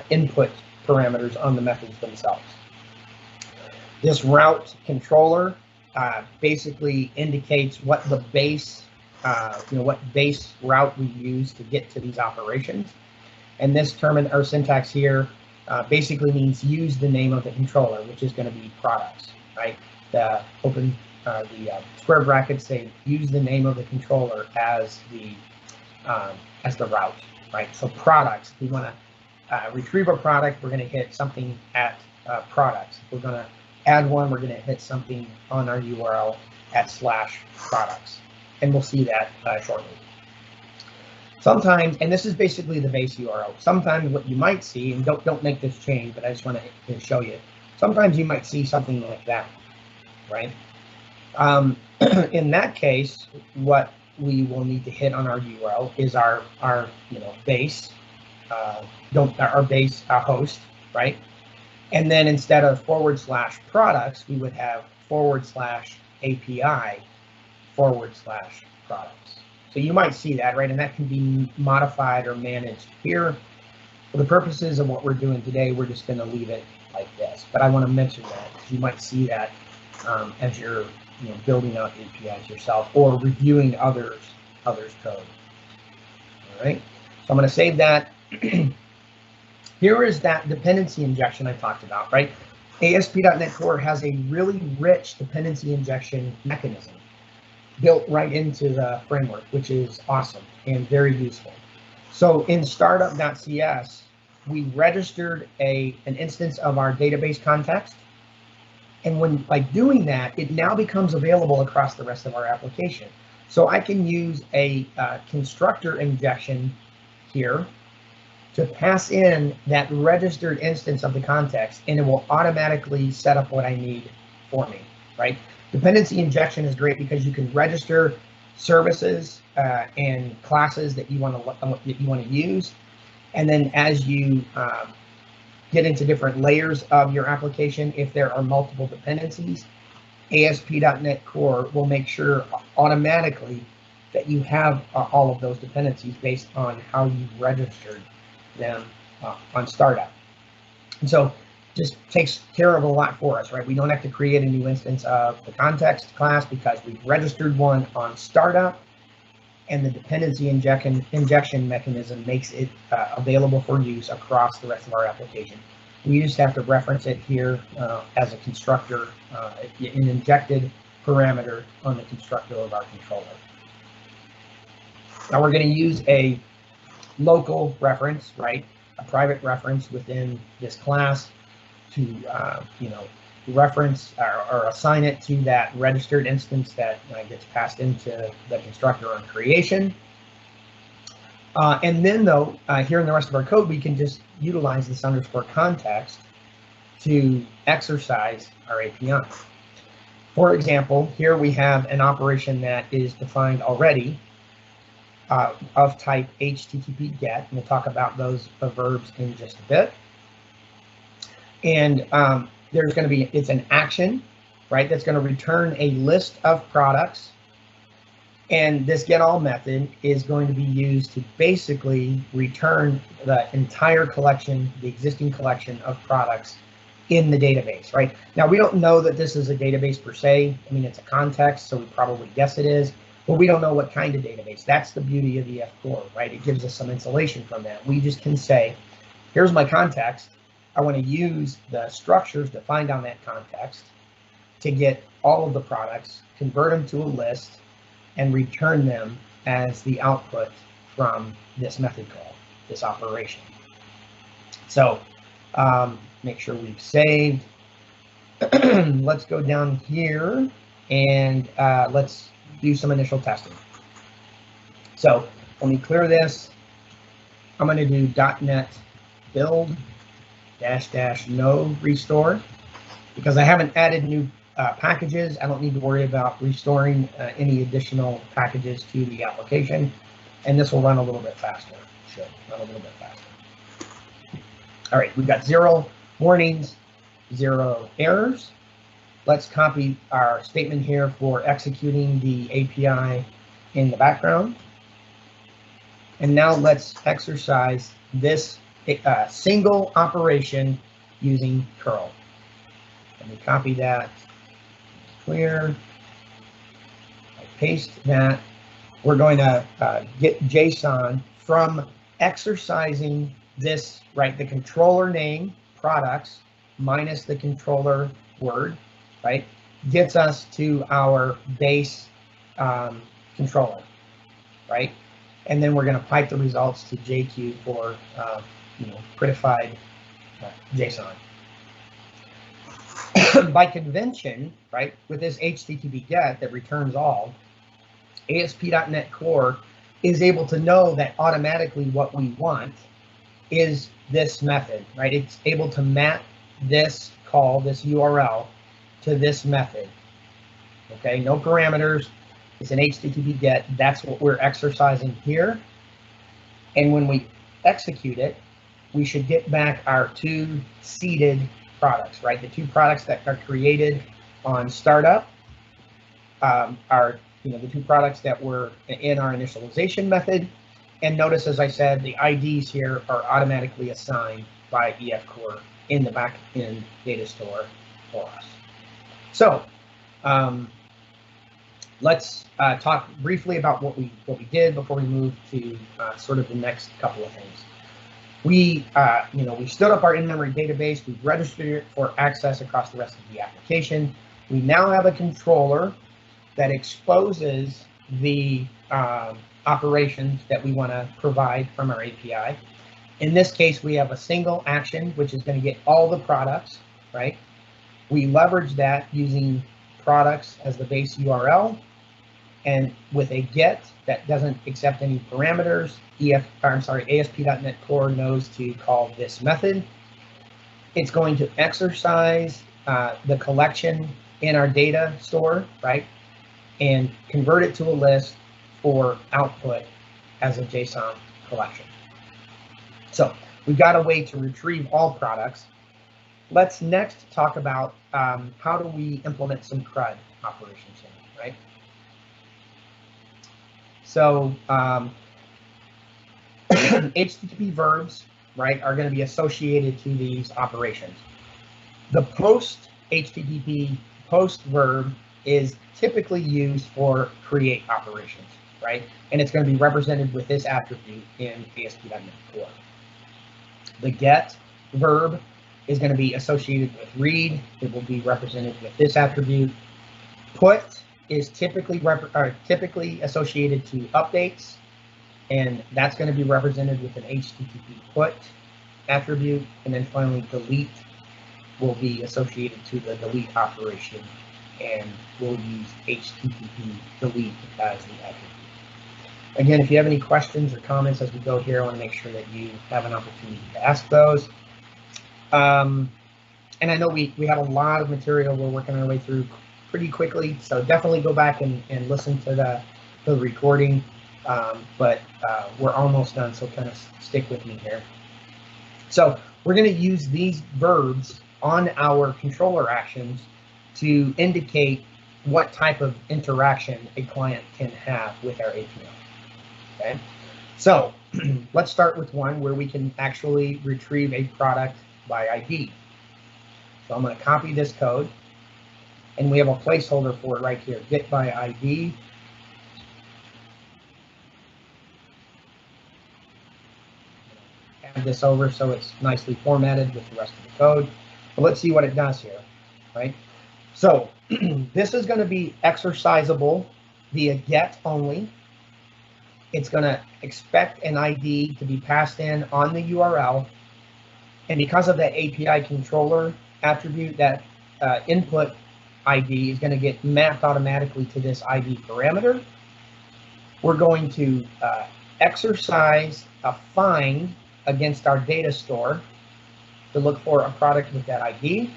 input parameters on the methods themselves. This route controller basically indicates what the base what base route we use to get to these operations. And this term or syntax here basically means use the name of the controller, which is going to be products. right? The square brackets say use the name of the controller as the route, right? So products, if we want to retrieve a product, we're going to hit something at products. If we're going to add one, we're going to hit something on our URL at /products, and we'll see that shortly. Sometimes, and this is basically the base URL. Sometimes what you might see, and don't make this change, but I just want to show you. Sometimes you might see something like that, right? In that case, what we will need to hit on our URL is our base, our base host, right? And then instead of /products, we would have /API /products. So you might see that, right? And that can be modified or managed here. For the purposes of what we're doing today, we're just going to leave it like this. But I want to mention that because you might see that as you're building out APIs yourself or reviewing others' code. All right. So I'm going to save that. Here is that dependency injection I talked about, right? ASP.NET Core has a really rich dependency injection mechanism built right into the framework, which is awesome and very useful. So in startup.cs, we registered an instance of our database context. And when by doing that, it now becomes available across the rest of our application. So I can use a constructor injection here to pass in that registered instance of the context, and it will automatically set up what I need for me, right? Dependency injection is great because you can register services and classes that you want to use, and then as you get into different layers of your application, if there are multiple dependencies, ASP.NET Core will make sure automatically that you have all of those dependencies based on how you registered them on startup. And so just takes care of a lot for us, right? We don't have to create a new instance of the context class because we've registered one on startup, and the dependency injection mechanism makes it available for use across the rest of our application. We just have to reference it here as a constructor, an injected parameter on the constructor of our controller. Now we're going to use a local reference, right? A private reference within this class to, reference or assign it to that registered instance that gets passed into the constructor on creation. And then though, here in the rest of our code, we can just utilize this _context to exercise our API. For example, here we have an operation that is defined already of type HTTP GET, and we'll talk about those verbs in just a bit. And there's going to be, it's an action, right, that's going to return a list of products. And this getAll method is going to be used to basically return the entire collection, the existing collection of products in the database, right? Now, we don't know that this is a database per se. I mean, it's a context, so we probably guess it is, but we don't know what kind of database. That's the beauty of the F-core, right? It gives us some insulation from that. We just can say, here's my context. I want to use the structures defined on that context to get all of the products, convert them to a list, and return them as the output from this method call, this operation. So make sure we've saved. Let's go down here and let's do some initial testing. So let me clear this. I'm going to do .NET build --no restore because I haven't added new packages. I don't need to worry about restoring any additional packages to the application, and this will run a little bit faster. Should run a little bit faster. All right, we've got 0 warnings, 0 errors. Let's copy our statement here for executing the API in the background. And now let's exercise this single operation using curl. Let me copy that. Clear. I paste that. We're going to get JSON from exercising this, right? The controller name, products, minus the controller word, right, gets us to our base controller, right? And then we're going to pipe the results to JQ for prettified JSON. By convention, right, with this HTTP GET that returns all, ASP.NET Core is able to know that automatically what we want is this method, right? It's able to map this call, this URL, to this method. Okay, no parameters. It's an HTTP GET. That's what we're exercising here. And when we execute it, we should get back our two seeded products, right? The two products that are created on startup are, the two products that were in our initialization method. And notice, as I said, the IDs here are automatically assigned by EF Core in the back-end data store for us. So let's talk briefly about what we did before we move to sort of the next couple of things. We stood up our in-memory database. We've registered it for access across the rest of the application. We now have a controller that exposes the operations that we want to provide from our API. In this case, we have a single action, which is going to get all the products, right? We leverage that using products as the base URL, and with a GET that doesn't accept any parameters, ASP.NET Core knows to call this method. It's going to exercise the collection in our data store, right, and convert it to a list for output as a JSON collection. So we've got a way to retrieve all products. Let's next talk about how do we implement some CRUD operations here, right? So HTTP verbs, right, are going to be associated to these operations. The post HTTP post verb is typically used for create operations, right? And it's going to be represented with this attribute in ASP.NET Core. The get verb is going to be associated with read. It will be represented with this attribute. Put is typically associated to updates, and that's going to be represented with an HTTP put attribute. And then finally, delete will be associated to the delete operation, and we'll use HTTP delete as the attribute. Again, if you have any questions or comments as we go here, I want to make sure that you have an opportunity to ask those. And I know we have a lot of material we're working our way through pretty quickly, so definitely go back and listen to the recording. But we're almost done, so kind of stick with me here. So we're going to use these verbs on our controller actions to indicate what type of interaction a client can have with our API. Okay, so let's start with one where we can actually retrieve a product by ID. So I'm going to copy this code, and we have a placeholder for it right here, get by ID. Add this over so it's nicely formatted with the rest of the code. But let's see what it does here, right? So this is going to be exercisable via get only. It's going to expect an ID to be passed in on the URL. And because of that API controller attribute, that input ID is going to get mapped automatically to this ID parameter. We're going to exercise a find against our data store to look for a product with that ID.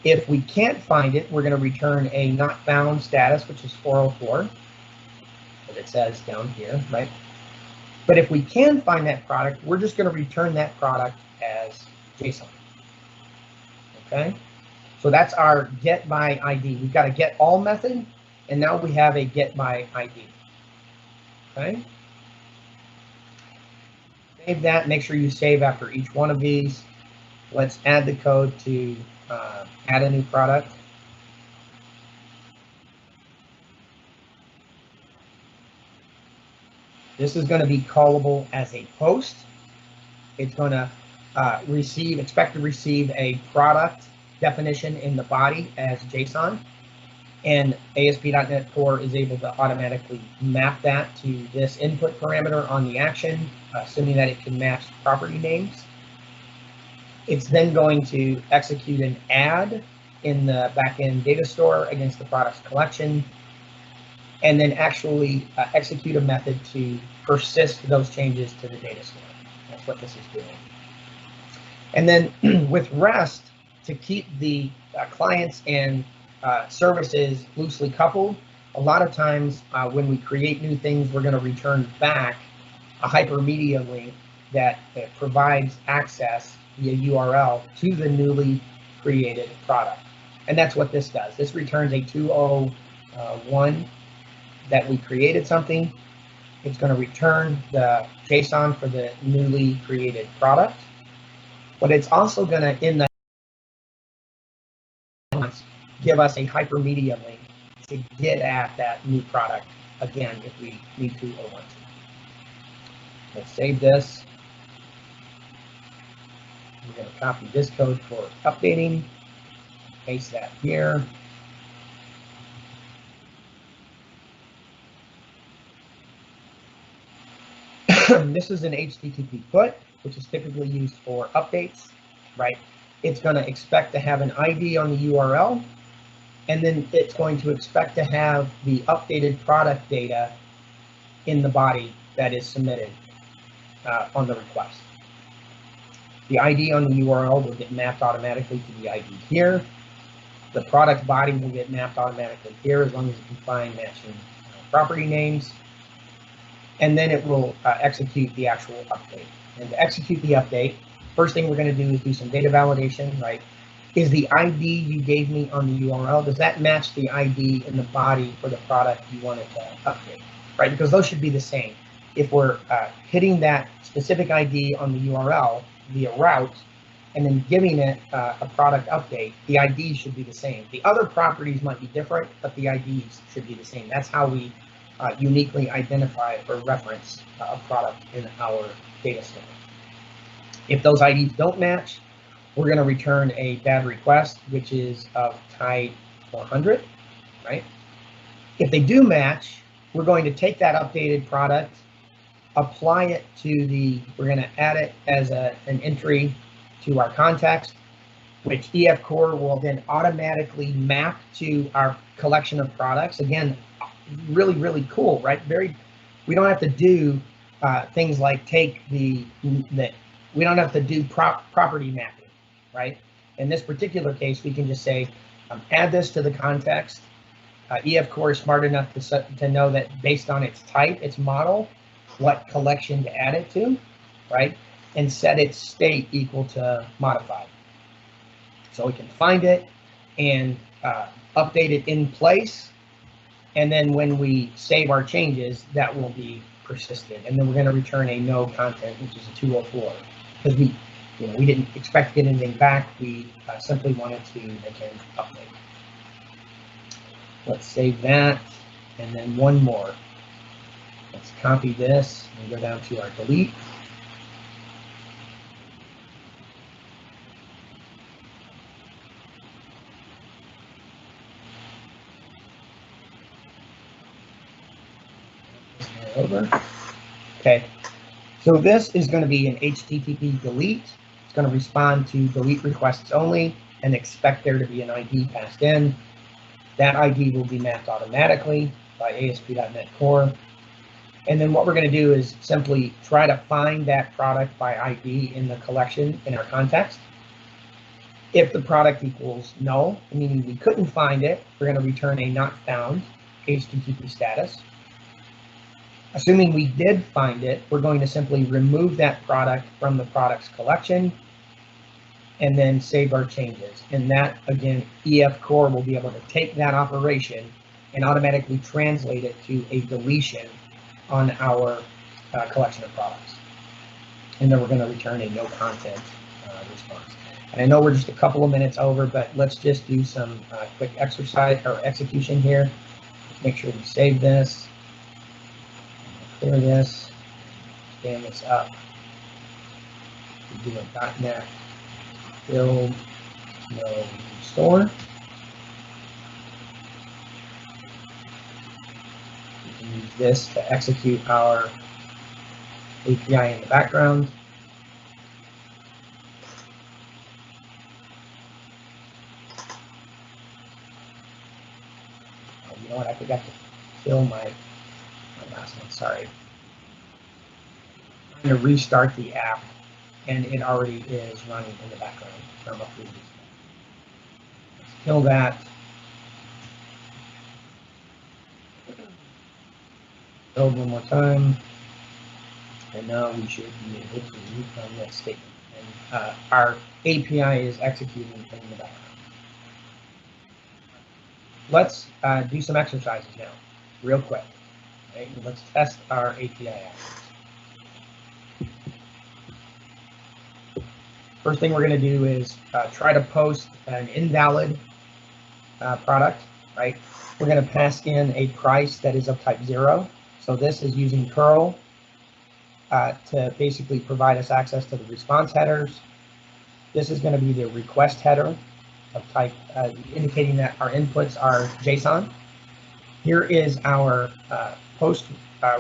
If we can't find it, we're going to return a not found status, which is 404, as it says down here, right? But if we can find that product, we're just going to return that product as JSON. Okay, so that's our get by ID. We've got a get all method, and now we have a get by ID. Okay, save that. Make sure you save after each one of these. Let's add the code to add a new product. This is going to be callable as a post. It's going to expect to receive a product definition in the body as JSON, and ASP.NET Core is able to automatically map that to this input parameter on the action, assuming that it can match property names. It's then going to execute an add in the backend data store against the products collection, and then actually execute a method to persist those changes to the data store. That's what this is doing. And then with REST, to keep the clients and services loosely coupled, a lot of times when we create new things, we're going to return back a hypermedia link that provides access via URL to the newly created product. And that's what this does. This returns a 201 that we created something. It's going to return the JSON for the newly created product, but it's also going to, in the give us a hypermedia link to get at that new product again if we need to or want to. Let's save this. We're going to copy this code for updating, paste that here. This is an HTTP put, which is typically used for updates, right? It's going to expect to have an ID on the URL, and then it's going to expect to have the updated product data in the body that is submitted on the request. The ID on the URL will get mapped automatically to the ID here. The product body will get mapped automatically here as long as you can find matching property names. And then it will execute the actual update. And to execute the update, first thing we're going to do is do some data validation, right? Is the ID you gave me on the URL, does that match the ID in the body for the product you wanted to update, right? Because those should be the same. If we're hitting that specific ID on the URL via route and then giving it a product update, the IDs should be the same. The other properties might be different, but the IDs should be the same. That's how we uniquely identify or reference a product in our data store. If those IDs don't match, we're going to return a bad request, which is of type 400, right? If they do match, we're going to take that updated product, apply it to the, we're going to add it as an entry to our context, which EF Core will then automatically map to our collection of products. Again, really, really cool, right? We don't have to do things like we don't have to do property mapping, right? In this particular case, we can just say, add this to the context. EF Core is smart enough to know that based on its type, its model, what collection to add it to, right? And set its state equal to modified. So we can find it and update it in place. And then when we save our changes, that will be persisted. And then we're going to return a no content, which is a 204. Because we didn't expect to get anything back. We simply wanted to make an update. Let's save that. And then one more. Let's copy this and go down to our delete. Over. Okay, so this is going to be an HTTP delete. It's going to respond to delete requests only and expect there to be an ID passed in. That ID will be mapped automatically by ASP.NET Core. And then what we're going to do is simply try to find that product by ID in the collection in our context. If the product equals null, meaning we couldn't find it, we're going to return a not found HTTP status. Assuming we did find it, we're going to simply remove that product from the products collection and then save our changes. And that, again, EF Core will be able to take that operation and automatically translate it to a deletion on our collection of products. And then we're going to return a no content response. And I know we're just a couple of minutes over, but let's just do some quick exercise or execution here. Make sure we save this. Clear this, stand this up. We do a .NET build no store. We can use this to execute our API in the background. Oh, you know what? I forgot to kill my last one. Sorry. I'm going to restart the app, and it already is running in the background from a previous. Let's kill that. Build one more time. And now we should be able to run that statement. And our API is executing in the background. Let's do some exercises now, real quick. Right? Let's test our API actions. First thing we're going to do is try to post an invalid product. Right? We're going to pass in a price that is of type 0. So this is using curl to basically provide us access to the response headers. This is going to be the request header of type, indicating that our inputs are JSON. Here is our post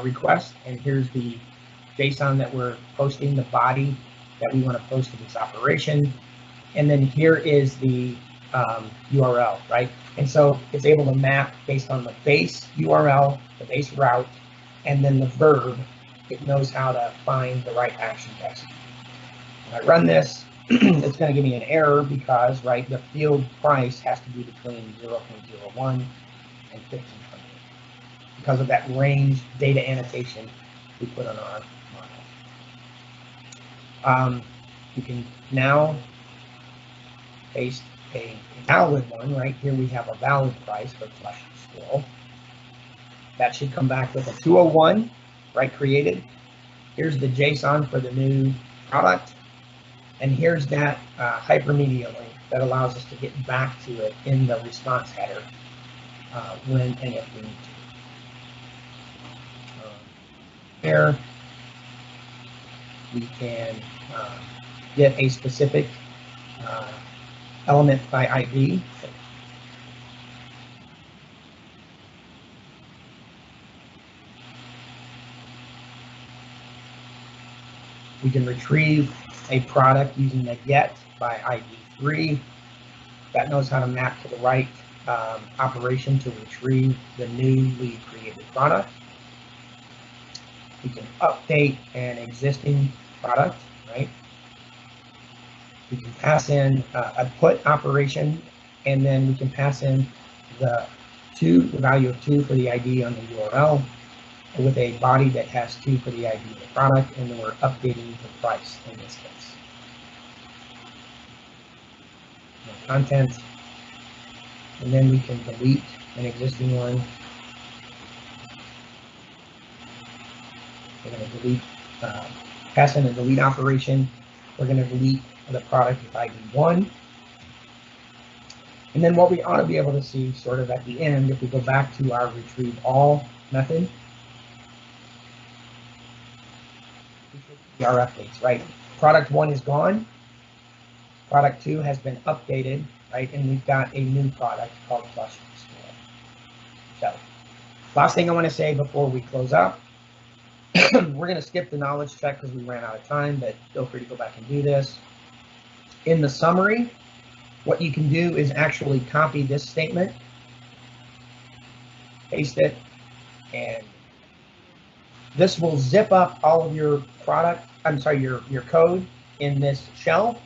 request, and here's the JSON that we're posting, the body that we want to post to this operation. And then here is the URL, right? And so it's able to map based on the base URL, the base route, and then the verb. It knows how to find the right action to execute. When I run this, it's going to give me an error because, right, the field price has to be between 0.01 and 1500 because of that range data annotation we put on our model. You can now paste a valid one. Right here we have a valid price for flush scroll. That should come back with a 201, right, created. Here's the JSON for the new product. And here's that hypermedia link that allows us to get back to it in the response header when and if we need to. Here, we can get a specific element by ID. We can retrieve a product using a get by ID3. That knows how to map to the right operation to retrieve the newly created product. We can update an existing product, right? We can pass in a put operation, and then we can pass in the value of 2 for the ID on the URL, with a body that has 2 for the ID of the product, and then we're updating the price in this case. Content, and then we can delete an existing one. We're going to delete, pass in a delete operation. We're going to delete the product with ID 1. And then what we ought to be able to see sort of at the end, if we go back to our retrieve all method, our updates, right? Product 1 is gone. Product 2 has been updated, right? And we've got a new product called Flush Scroll. So, last thing I want to say before we close up, we're going to skip the knowledge check because we ran out of time, but feel free to go back and do this. In the summary, what you can do is actually copy this statement, paste it, and this will zip up all of your your code in this shell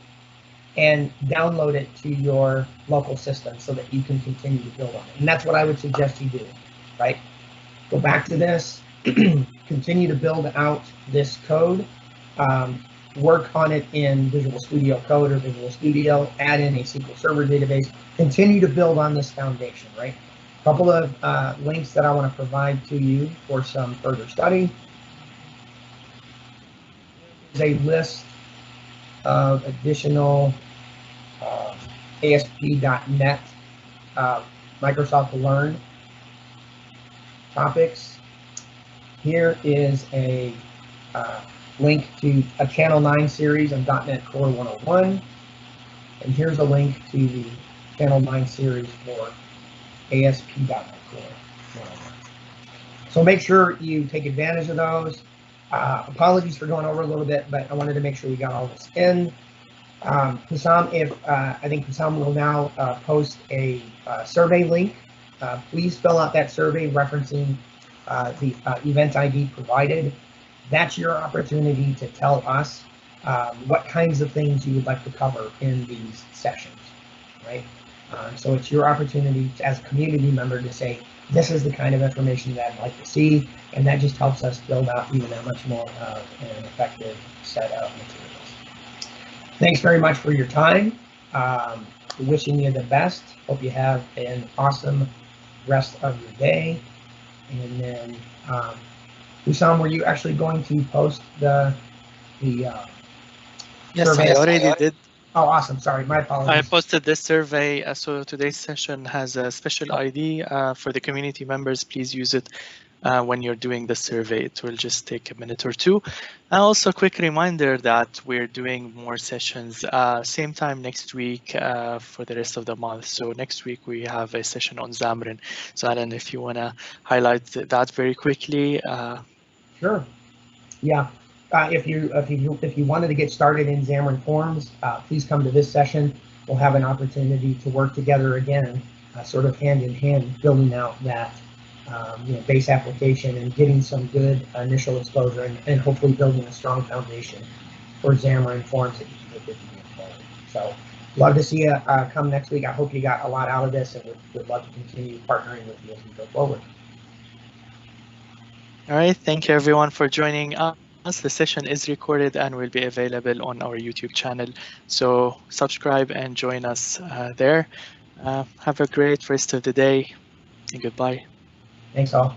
and download it to your local system so that you can continue to build on it. And that's what I would suggest you do, right? Go back to this, continue to build out this code, work on it in Visual Studio Code or Visual Studio, add in a SQL Server database, continue to build on this foundation, right? A couple of links that I want to provide to you for some further study. There's a list of additional ASP.NET Microsoft Learn topics. Here is a link to a Channel 9 series on .NET Core 101. And here's a link to the Channel 9 series for ASP.NET Core. So make sure you take advantage of those. Apologies for going over a little bit, but I wanted to make sure we got all this in. Hussam, I think Hussam will now post a survey link. Please fill out that survey referencing the event ID provided. That's your opportunity to tell us what kinds of things you would like to cover in these sessions, right? So it's your opportunity as a community member to say, this is the kind of information that I'd like to see, and that just helps us build out even that much more of an effective set of materials. Thanks very much for your time. Wishing you the best. Hope you have an awesome rest of your day. And then, Hussam, were you actually going to post the Yes, survey? I already did. Oh, awesome. Sorry, my apologies. I posted this survey. So today's session has a special ID for the community members. Please use it when you're doing the survey. It will just take a minute or two. And also a quick reminder that we're doing more sessions same time next week for the rest of the month. So next week we have a session on Xamarin. So Alan, if you want to highlight that very quickly. Sure. Yeah. If you wanted to get started in Xamarin Forms, please come to this session. We'll have an opportunity to work together again, sort of hand in hand, building out that base application and getting some good initial exposure and hopefully building a strong foundation for Xamarin Forms that you can take with you going forward. So love to see you come next week. I hope you got a lot out of this, and would love to continue partnering with you as we go forward. All right. Thank you, everyone, for joining us. The session is recorded and will be available on our YouTube channel. So subscribe and join us there. Have a great rest of the day, and goodbye. Thanks all.